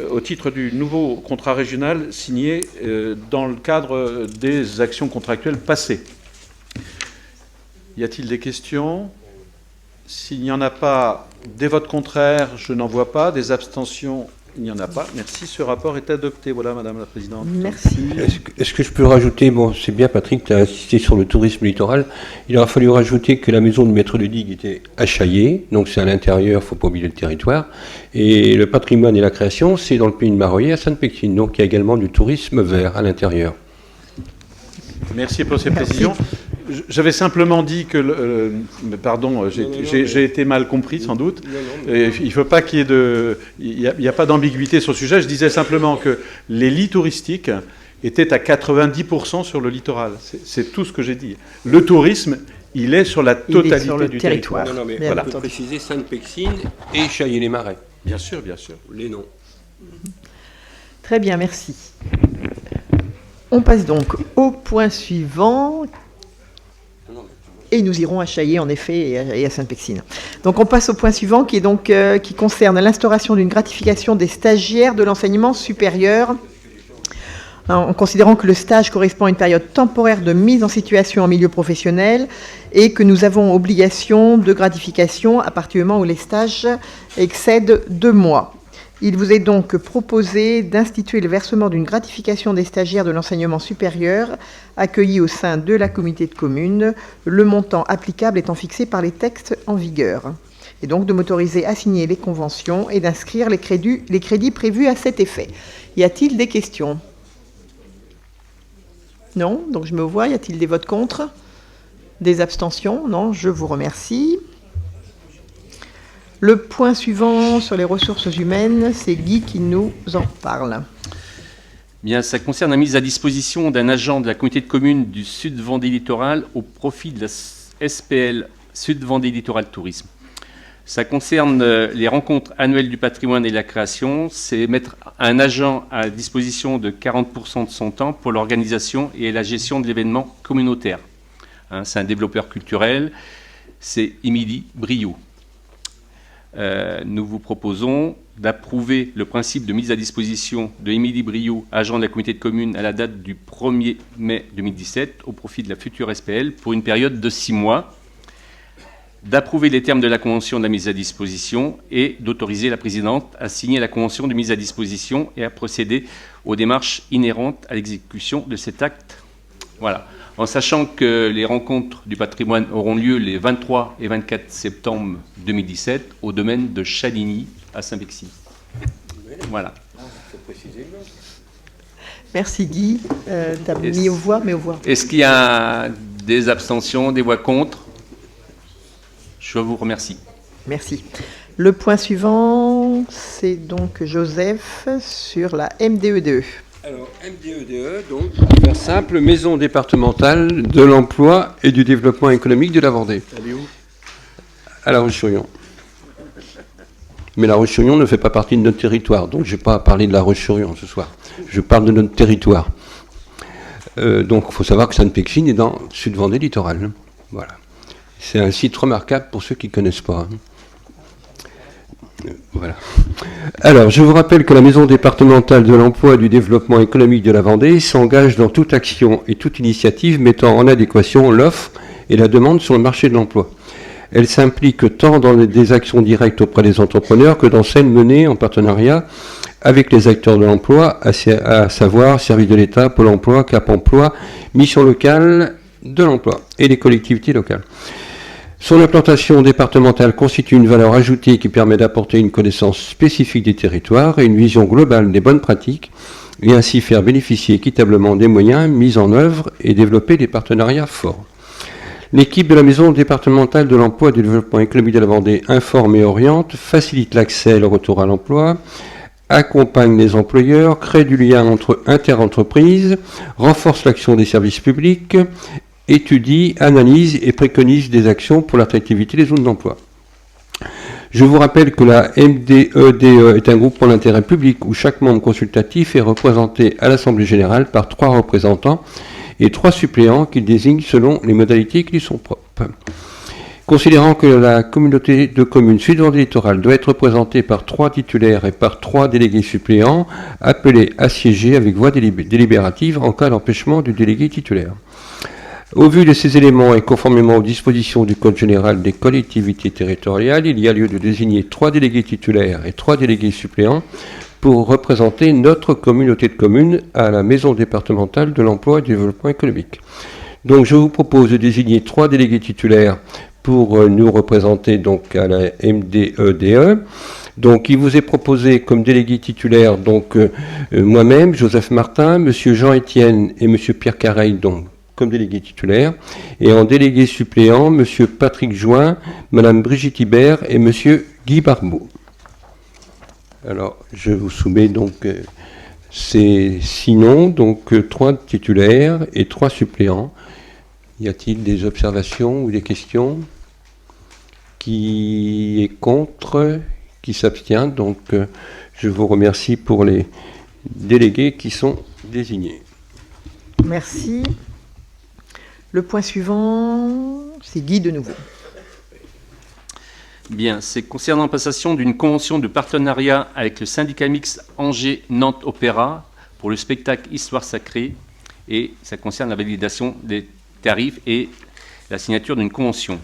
[SPEAKER 14] au titre du nouveau contrat régional signé dans le cadre des actions contractuelles passées. Y a-t-il des questions? S'il n'y en a pas, des votes contraires, je n'en vois pas. Des abstentions, il n'y en a pas. Merci, ce rapport est adopté. Voilà, Madame la Présidente.
[SPEAKER 1] Merci.
[SPEAKER 6] Est-ce que je peux rajouter, bon, c'est bien Patrick, tu as insisté sur le tourisme littoral, il aura fallu rajouter que la maison de maître de digue était à Chaillé, donc c'est à l'intérieur, il ne faut pas oublier le territoire, et le patrimoine et la création, c'est dans le pays de Maroyer, à Sainte-Péctine, donc il y a également du tourisme vert à l'intérieur.
[SPEAKER 14] Merci pour ces précisions. J'avais simplement dit que... pardon, j'ai été mal compris, sans doute. Il ne faut pas qu'il y ait il n'y a pas d'ambiguïté sur le sujet. Je disais simplement que les lits touristiques étaient à 90% sur le littoral. C'est tout ce que j'ai dit. Le tourisme, il est sur la totalité du territoire.
[SPEAKER 6] Non, mais voilà. On peut préciser Sainte-Péctine et Chaillé-les-Marais.
[SPEAKER 14] Bien sûr, bien sûr.
[SPEAKER 6] Les noms.
[SPEAKER 1] Très bien, merci. On passe donc au point suivant. Et nous irons à Chaillé, en effet, et à Sainte-Péctine. Donc on passe au point suivant, qui est donc qui concerne l'instauration d'une gratification des stagiaires de l'enseignement supérieur, en considérant que le stage correspond à une période temporaire de mise en situation en milieu professionnel et que nous avons obligation de gratification à partir du moment où les stages excèdent 2 mois. Il vous est donc proposé d'instituer le versement d'une gratification des stagiaires de l'enseignement supérieur accueillis au sein de la communauté de communes, le montant applicable étant fixé par les textes en vigueur. Et donc de m'autoriser à signer les conventions et d'inscrire les crédits prévus à cet effet. Y a-t-il des questions? Non? Donc je me vois. Y a-t-il des votes contre? Des abstentions? Non, je vous remercie. Le point suivant sur les ressources humaines, c'est Guy qui nous en parle.
[SPEAKER 15] Bien, ça concerne la mise à disposition d'un agent de la communauté de communes du Sud Vendée Littoral au profit de la SPL Sud Vendée Littoral Tourisme. Ça concerne les rencontres annuelles du patrimoine et de la création. C'est mettre un agent à disposition de 40% de son temps pour l'organisation et la gestion de l'événement communautaire. C'est un développeur culturel, c'est Émilie Briot. Nous vous proposons d'approuver le principe de mise à disposition de Émilie Briot, agent de la communauté de communes, à la date du 1er mai 2017, au profit de la future SPL, pour une période de 6 mois, d'approuver les termes de la convention de la mise à disposition et d'autoriser la présidente à signer la convention de mise à disposition et à procéder aux démarches inhérentes à l'exécution de cet acte. Voilà. En sachant que les rencontres du patrimoine auront lieu les 23 et 24 septembre 2017 au domaine de Chaligny à Saint-Vexin. Voilà.
[SPEAKER 1] Merci Guy. Tu as mis aux voix, mais aux voix.
[SPEAKER 15] Est-ce qu'il y a des abstentions, des voix contre? Je vous remercie.
[SPEAKER 1] Merci. Le point suivant, c'est donc Joseph sur la MDE2.
[SPEAKER 6] Alors, MDE2, donc, pour faire simple, Maison départementale de l'emploi et du développement économique de la Vendée. Elle est où? À La Roche-sur-Yon. Mais La Roche-sur-Yon ne fait pas partie de notre territoire, donc je ne vais pas parler de La Roche-sur-Yon ce soir. Je parle de notre territoire. Donc, il faut savoir que Sainte-Pécrine est dans le sud Vendée littoral. Voilà. C'est un site remarquable pour ceux qui ne connaissent pas. Voilà. Alors, je vous rappelle que la Maison départementale de l'emploi et du développement économique de la Vendée s'engage dans toute action et toute initiative mettant en adéquation l'offre et la demande sur le marché de l'emploi. Elle s'implique tant dans des actions directes auprès des entrepreneurs que dans celles menées en partenariat avec les acteurs de l'emploi, à savoir Service de l'État, Pôle emploi, Cap emploi, Mission locale de l'emploi et les collectivités locales. Son implantation départementale constitue une valeur ajoutée qui permet d'apporter une connaissance spécifique des territoires et une vision globale des bonnes pratiques et ainsi faire bénéficier équitablement des moyens mis en œuvre et développer des partenariats forts. L'équipe de la Maison départementale de l'emploi et du développement économique de la Vendée informe et oriente, facilite l'accès et le retour à l'emploi, accompagne les employeurs, crée du lien entre interentreprises, renforce l'action des services publics, étudie, analyse et préconise des actions pour l'attractivité des zones d'emploi. Je vous rappelle que la MDE-DE est un groupe pour l'intérêt public où chaque membre consultatif est représenté à l'Assemblée générale par 3 représentants et 3 suppléants qu'il désigne selon les modalités qui lui sont propres. Considérant que la communauté de communes Sud-Vendée littoral doit être représentée par 3 titulaires et par 3 délégués suppléants, appelés à siéger avec voix délibérative en cas d'empêchement du délégué titulaire. Au vu de ces éléments et conformément aux dispositions du Code général des collectivités territoriales, il y a lieu de désigner 3 délégués titulaires et 3 délégués suppléants pour représenter notre communauté de communes à la Maison départementale de l'emploi et du développement économique. Donc je vous propose de désigner 3 délégués titulaires pour nous représenter donc à la MDE-DE. Donc il vous est proposé comme délégué titulaire donc moi-même, Joseph Martin, monsieur Jean-Étienne et monsieur Pierre Careil, donc comme délégué titulaire, et en délégué suppléant, M. Patrick Join, Mme Brigitte Hibert et M. Guy Barbeau. Alors, je vous soumets donc ces 6 noms, donc 3 titulaires et 3 suppléants. Y a-t-il des observations ou des questions? Qui est contre? Qui s'abstient? Donc, je vous remercie pour les délégués qui sont désignés.
[SPEAKER 1] Merci. Le point suivant, c'est Guy de nouveau.
[SPEAKER 15] Bien, c'est concernant la passation d'une convention de partenariat avec le syndicat mixte Angers-Nantes Opéra pour le spectacle Histoire sacrée, et ça concerne la validation des tarifs et la signature d'une convention.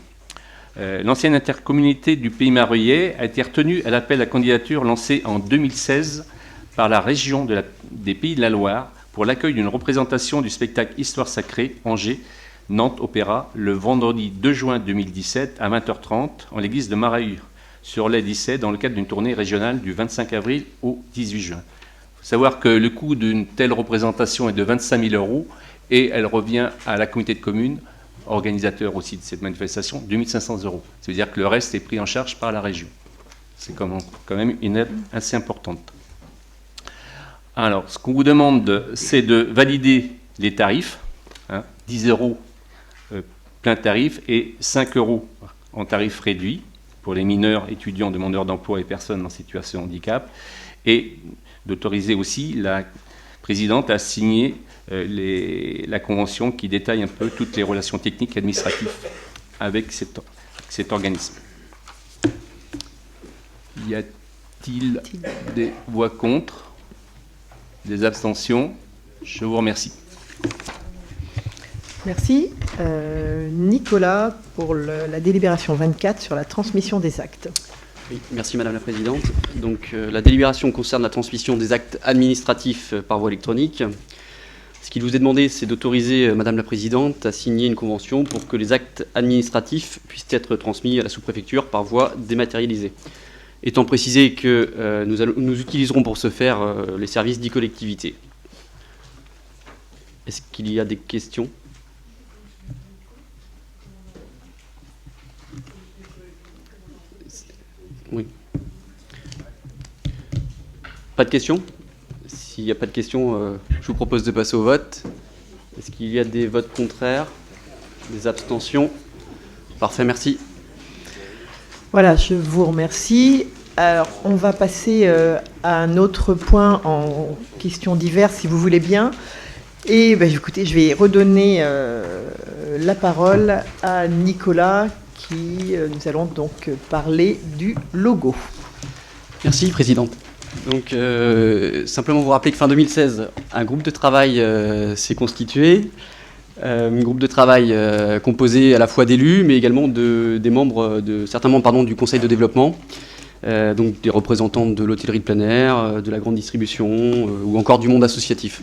[SPEAKER 15] L'ancienne intercommunauté du Pays Mareuillais a été retenue à l'appel à candidature lancé en 2016 par la région des Pays de la Loire pour l'accueil d'une représentation du spectacle Histoire sacrée Angers Nantes Opéra le vendredi 2 juin 2017 à 20h30 en l'église de Marahure sur l'Aie d'Issey dans le cadre d'une tournée régionale du 25 avril au 18 juin. Il faut savoir que le coût d'une telle représentation est de 25 000 € et elle revient à la communauté de communes, organisateur aussi de cette manifestation, 2 500 €. Ça veut dire que le reste est pris en charge par la région. C'est quand même une aide assez importante. Alors, ce qu'on vous demande, c'est de valider les tarifs, 10 € plein tarif et 5 € en tarif réduit pour les mineurs, étudiants, demandeurs d'emploi et personnes en situation de handicap, et d'autoriser aussi la présidente à signer la convention qui détaille un peu toutes les relations techniques et administratives avec cet organisme. Y a-t-il des voix contre? Des abstentions? Je vous remercie.
[SPEAKER 1] Merci. Nicolas, pour la délibération 24 sur la transmission des actes.
[SPEAKER 12] Oui, merci Madame la Présidente. Donc, la délibération concerne la transmission des actes administratifs par voie électronique. Ce qu'il vous est demandé, c'est d'autoriser Madame la Présidente à signer une convention pour que les actes administratifs puissent être transmis à la sous-préfecture par voie dématérialisée. Étant précisé que nous utiliserons pour ce faire les services d'e-collectivité. Est-ce qu'il y a des questions ? Oui. Pas de questions ? S'il n'y a pas de questions, je vous propose de passer au vote. Est-ce qu'il y a des votes contraires ? Des abstentions ? Parfait, merci.
[SPEAKER 1] Voilà, je vous remercie. Alors, on va passer à un autre point en questions diverses, si vous voulez bien. Et écoutez, je vais redonner la parole à Nicolas, nous allons donc parler du logo.
[SPEAKER 12] Merci, Présidente. Donc, simplement vous rappeler que fin 2016, un groupe de travail s'est constitué. Un groupe de travail composé à la fois d'élus, mais également certains membres du Conseil de développement, donc des représentants de l'hôtellerie de plein air, de la grande distribution ou encore du monde associatif.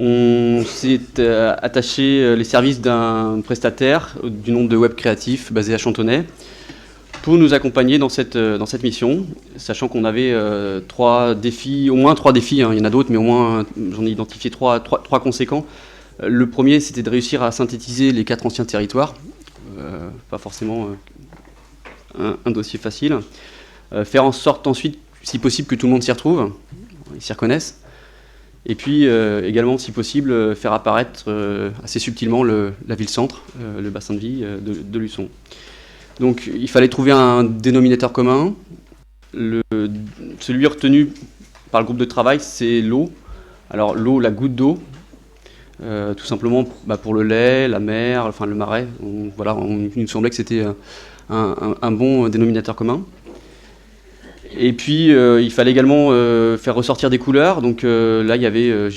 [SPEAKER 12] On s'est attaché les services d'un prestataire du nom de Web Créatif basé à Chantonnay pour nous accompagner dans cette mission, sachant qu'on avait au moins trois défis, hein, il y en a d'autres, mais au moins j'en ai identifié trois conséquents. Le premier, c'était de réussir à synthétiser les 4 anciens territoires, pas forcément un dossier facile. Faire en sorte ensuite, si possible, que tout le monde s'y retrouve, ils s'y reconnaissent. Et puis également, si possible, faire apparaître assez subtilement la ville-centre, le bassin de vie de Luçon. Donc il fallait trouver un dénominateur commun. Celui retenu par le groupe de travail, c'est l'eau. Alors l'eau, la goutte d'eau, tout simplement pour le lait, la mer, enfin le marais. Il nous semblait que c'était un bon dénominateur commun. Et puis, il fallait également faire ressortir des couleurs. Donc là, il y avait,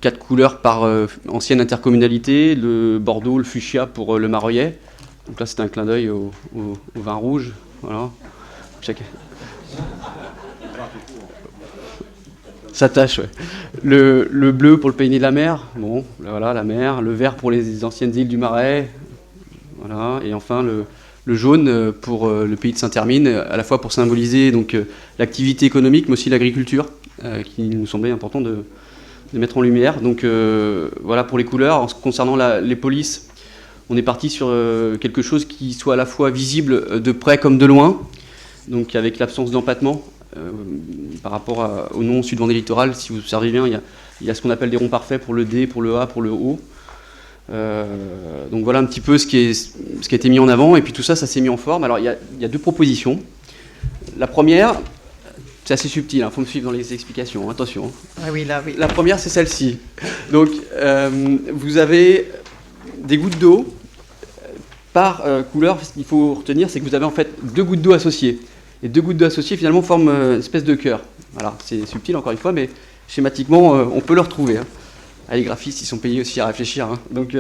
[SPEAKER 12] 4 couleurs par ancienne intercommunalité. Le Bordeaux, le fuchsia pour le Mareuillet. Donc là, c'était un clin d'œil au vin rouge. Voilà. Ça tâche, ouais. Le bleu pour le Pays de la Mer. Bon, voilà, la mer. Le vert pour les anciennes îles du Marais. Voilà. Et enfin, le jaune pour le pays de Saint-Hermine, à la fois pour symboliser donc l'activité économique, mais aussi l'agriculture, qui nous semblait important de mettre en lumière. Donc voilà pour les couleurs. Concernant les polices, on est parti sur quelque chose qui soit à la fois visible de près comme de loin, donc avec l'absence d'empattement par rapport au nom Sud-Vendée Littoral. Si vous observez bien, il y a ce qu'on appelle des ronds parfaits pour le D, pour le A, pour le O. Donc voilà un petit peu ce qui a été mis en avant, et puis tout ça s'est mis en forme. Alors il y a 2 propositions. La première, c'est assez subtil, il faut me suivre dans les explications, attention.
[SPEAKER 1] Ah oui, là, oui.
[SPEAKER 12] La première, c'est celle-ci. Donc vous avez des gouttes d'eau par couleur. Ce qu'il faut retenir, c'est que vous avez en fait 2 gouttes d'eau associées. Et 2 gouttes d'eau associées finalement forment une espèce de cœur. Voilà, c'est subtil encore une fois, mais schématiquement on peut le retrouver. Hein. Les graphistes, ils sont payés aussi à réfléchir. Hein. Donc,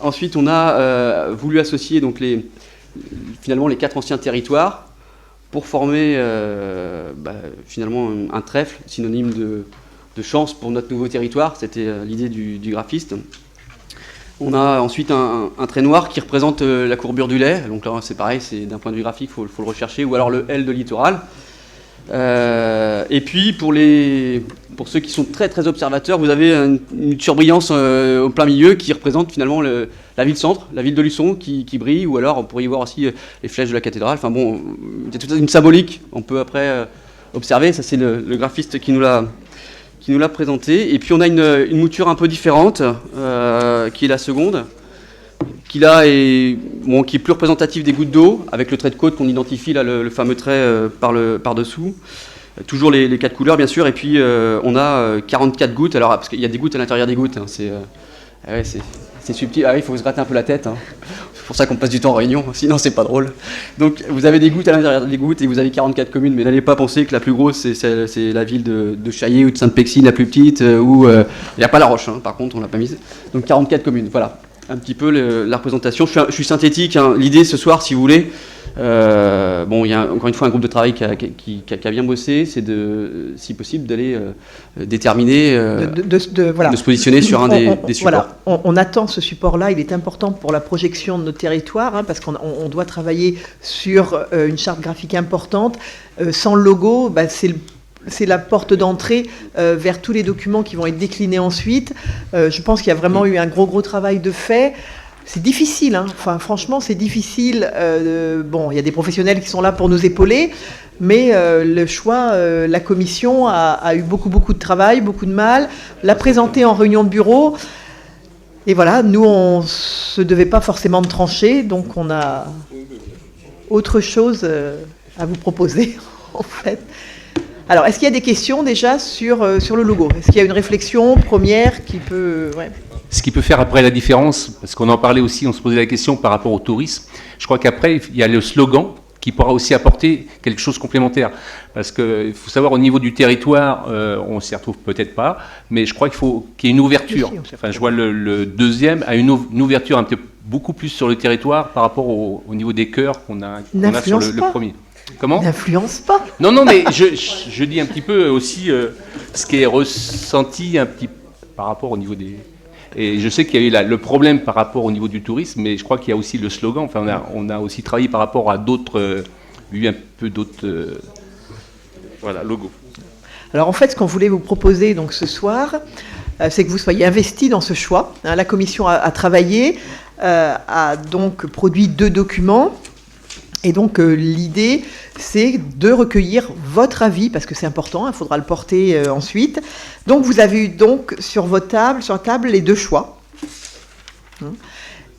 [SPEAKER 12] ensuite, on a voulu associer donc, finalement les 4 anciens territoires pour former finalement un trèfle, synonyme de chance pour notre nouveau territoire. C'était l'idée du graphiste. On a ensuite un trait noir qui représente la courbure du lait. Donc là, c'est pareil, c'est d'un point de vue graphique, il faut le rechercher. Ou alors le L de littoral. Et puis pour ceux qui sont très très observateurs, vous avez une surbrillance au plein milieu qui représente finalement la ville-centre, la ville de Luçon qui brille, ou alors on pourrait y voir aussi les flèches de la cathédrale. Enfin bon, il y a toute une symbolique, on peut après observer. Ça c'est le graphiste qui nous l'a présenté. Et puis on a une mouture un peu différente qui est la seconde, qui est plus représentatif des gouttes d'eau, avec le trait de côte qu'on identifie là, le fameux trait par-dessous. Toujours les 4 couleurs, bien sûr, et puis on a 44 gouttes. Alors, parce qu'il y a des gouttes à l'intérieur des gouttes, hein, c'est subtil. Ah oui, il faut se gratter un peu la tête. Hein. C'est pour ça qu'on passe du temps en réunion, sinon c'est pas drôle. Donc vous avez des gouttes à l'intérieur des gouttes et vous avez 44 communes, mais n'allez pas penser que la plus grosse c'est la ville de Chaillé ou de Sainte-Pexine, la plus petite, où il n'y a pas La Roche, hein, par contre on l'a pas mise. Donc 44 communes, voilà. Un petit peu la représentation. Je suis synthétique, hein. L'idée ce soir, si vous voulez, bon, il y a encore une fois un groupe de travail qui a bien bossé, c'est si possible, d'aller déterminer,
[SPEAKER 1] voilà.
[SPEAKER 12] de se positionner sur un des supports.
[SPEAKER 1] Voilà, on attend ce support-là, il est important pour la projection de notre territoire, hein, parce qu'on doit travailler sur une charte graphique importante. Sans le logo, bah, c'est la porte d'entrée vers tous les documents qui vont être déclinés ensuite. Je pense qu'il y a vraiment eu un gros travail de fait. C'est difficile, hein. Enfin, franchement, c'est difficile. Bon, il y a des professionnels qui sont là pour nous épauler, mais le choix, la commission a eu beaucoup de travail, beaucoup de mal, l'a présenté en réunion de bureau. Et voilà, nous, on ne se devait pas forcément de trancher, donc on a autre chose à vous proposer, en fait. Alors, est-ce qu'il y a des questions déjà sur le logo? Est-ce qu'il y a une réflexion première qui peut... Ouais.
[SPEAKER 15] Ce qui peut faire après la différence, parce qu'on en parlait aussi, on se posait la question par rapport au tourisme, je crois qu'après, il y a le slogan qui pourra aussi apporter quelque chose de complémentaire. Parce qu'il faut savoir, au niveau du territoire, on ne s'y retrouve peut-être pas, mais je crois qu'il y ait une ouverture. Enfin, je vois le deuxième a une ouverture un petit peu beaucoup plus sur le territoire par rapport au niveau des cœurs qu'on a sur le premier. Comment ?
[SPEAKER 1] N'influence pas.
[SPEAKER 15] Non, mais je dis un petit peu aussi ce qui est ressenti un petit par rapport au niveau des... Et je sais qu'il y a eu le problème par rapport au niveau du tourisme, mais je crois qu'il y a aussi le slogan. Enfin, on a aussi travaillé par rapport à d'autres, un peu d'autres, logos.
[SPEAKER 1] Alors en fait, ce qu'on voulait vous proposer donc ce soir, c'est que vous soyez investis dans ce choix. Hein, la commission a travaillé, a donc produit 2 documents. Et donc l'idée, c'est de recueillir votre avis, parce que c'est important, il faudra le porter ensuite. Donc vous avez eu donc sur la table les 2 choix.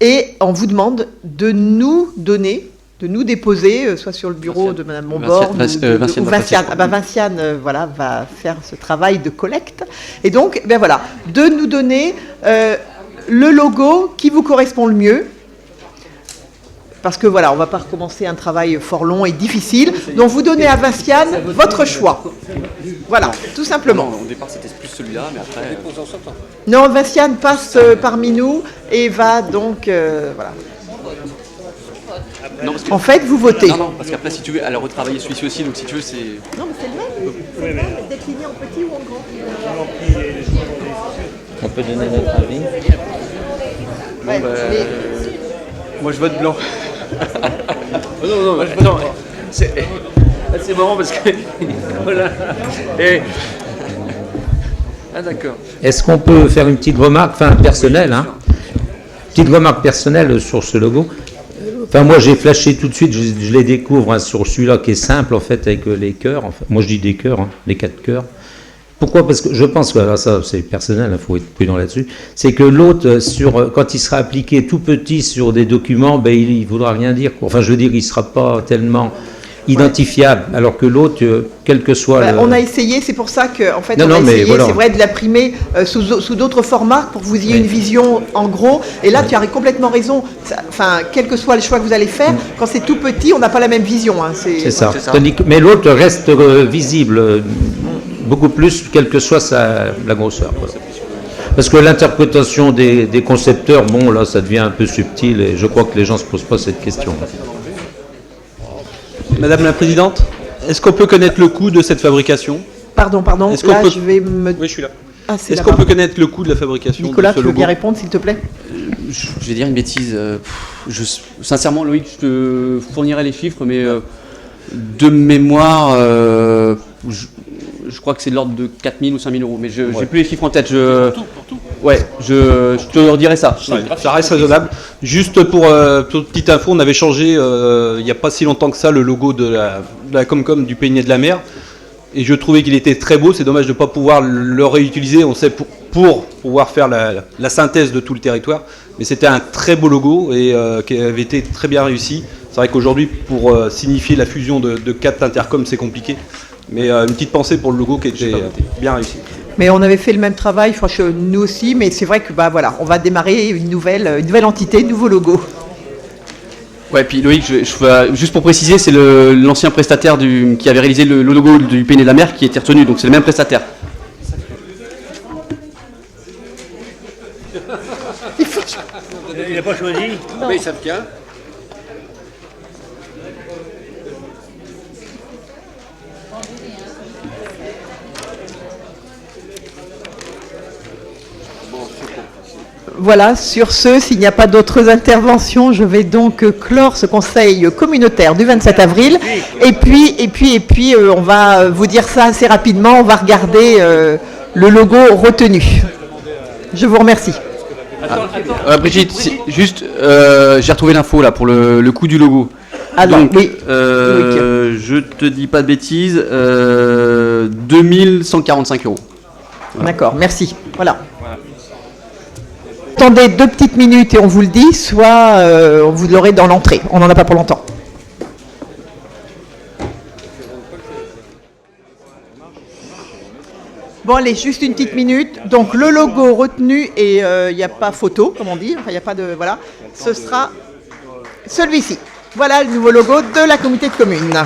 [SPEAKER 1] Et on vous demande de nous donner, de nous déposer, soit sur le bureau de Mme Montborne ou Vinciane. Vinciane va faire ce travail de collecte. Et donc, de nous donner le logo qui vous correspond le mieux. Parce que on ne va pas recommencer un travail fort long et difficile. Donc vous donnez à Vinciane votre choix. Voilà, tout simplement.
[SPEAKER 12] Au départ, c'était plus celui-là, mais après...
[SPEAKER 1] Non, Vinciane passe parmi nous et va donc... voilà.
[SPEAKER 12] Non,
[SPEAKER 1] en fait, vous votez.
[SPEAKER 12] Non, parce qu'après, si tu veux, elle a retravaillé celui-ci aussi, donc si tu veux, c'est...
[SPEAKER 1] Non, mais c'est le même, décliné en petit ou en grand.
[SPEAKER 8] On peut donner notre avis.
[SPEAKER 12] Moi, je vote blanc.
[SPEAKER 15] Non, c'est marrant parce que... voilà. Ah, d'accord.
[SPEAKER 8] Est-ce qu'on peut faire une petite remarque, personnelle, hein, petite remarque personnelle sur ce logo? Moi, j'ai flashé tout de suite, je les découvre sur celui-là qui est simple, en fait, avec les cœurs. Moi, je dis des cœurs, hein, les 4 cœurs. Pourquoi ? Parce que je pense que, alors ça c'est personnel, il faut être prudent là-dessus, c'est que l'autre, quand il sera appliqué tout petit sur des documents, il ne voudra rien dire. Enfin, je veux dire, il ne sera pas tellement identifiable, alors que l'autre, quel que soit...
[SPEAKER 1] On a essayé, c'est pour ça qu'en fait, on a essayé, c'est vrai, de l'imprimer sous d'autres formats pour que vous ayez une vision en gros. Et là, tu as complètement raison. Enfin, quel que soit le choix que vous allez faire, quand c'est tout petit, on n'a pas la même vision. Hein.
[SPEAKER 8] C'est ça. Mais l'autre reste visible beaucoup plus, quelle que soit la grosseur. Voilà. Parce que l'interprétation des concepteurs, là, ça devient un peu subtil et je crois que les gens ne se posent pas cette question.
[SPEAKER 3] Madame la Présidente, est-ce qu'on peut connaître le coût de cette fabrication?
[SPEAKER 1] Pardon, je vais me...
[SPEAKER 3] Oui, je suis là.
[SPEAKER 1] Ah,
[SPEAKER 3] est-ce qu'on peut connaître le coût de la fabrication?
[SPEAKER 1] Nicolas, tu veux bien répondre, s'il te plaît?
[SPEAKER 12] Je vais dire une bêtise. Sincèrement, Loïc, je te fournirai les chiffres, mais de mémoire, je crois que c'est de l'ordre de 4 000 ou 5 000 euros, mais je n'ai plus les chiffres en tête. Pour tout. Ouais, je te redirai ça.
[SPEAKER 3] Ça reste raisonnable. Juste pour petite info, on avait changé il n'y a pas si longtemps que ça le logo de la Comcom du Peigné de la Mer, et je trouvais qu'il était très beau. C'est dommage de ne pas pouvoir le réutiliser. On sait pour pouvoir faire la synthèse de tout le territoire, mais c'était un très beau logo et qui avait été très bien réussi. C'est vrai qu'aujourd'hui, pour signifier la fusion de 4 intercoms, c'est compliqué. Mais une petite pensée pour le logo qui était bien réussi.
[SPEAKER 1] Mais on avait fait le même travail, franchement, nous aussi, mais c'est vrai que on va démarrer une nouvelle entité, un nouveau logo.
[SPEAKER 12] Ouais, puis Loïc, juste pour préciser, c'est l'ancien prestataire qui avait réalisé le logo du Pays de la Mer qui était retenu, donc c'est le même prestataire.
[SPEAKER 10] Il n'a pas choisi.
[SPEAKER 12] Oui, ça me tient.
[SPEAKER 1] Voilà, sur ce, s'il n'y a pas d'autres interventions, je vais donc clore ce conseil communautaire du 27 avril. Et puis, on va vous dire ça assez rapidement. On va regarder le logo retenu. Je vous remercie.
[SPEAKER 12] Brigitte, juste, j'ai retrouvé l'info là pour le coût du logo.
[SPEAKER 1] Alors,
[SPEAKER 12] donc,
[SPEAKER 1] oui.
[SPEAKER 12] je te dis pas de bêtises, 2145 €. Voilà.
[SPEAKER 1] D'accord, merci. Voilà. Attendez 2 petites minutes et on vous le dit, soit vous l'aurez dans l'entrée. On n'en a pas pour longtemps. Bon, allez, juste une petite minute. Donc, le logo retenu, et il n'y a pas photo, comme on dit. Enfin, il n'y a pas de... Voilà. Ce sera celui-ci. Voilà le nouveau logo de la communauté de communes.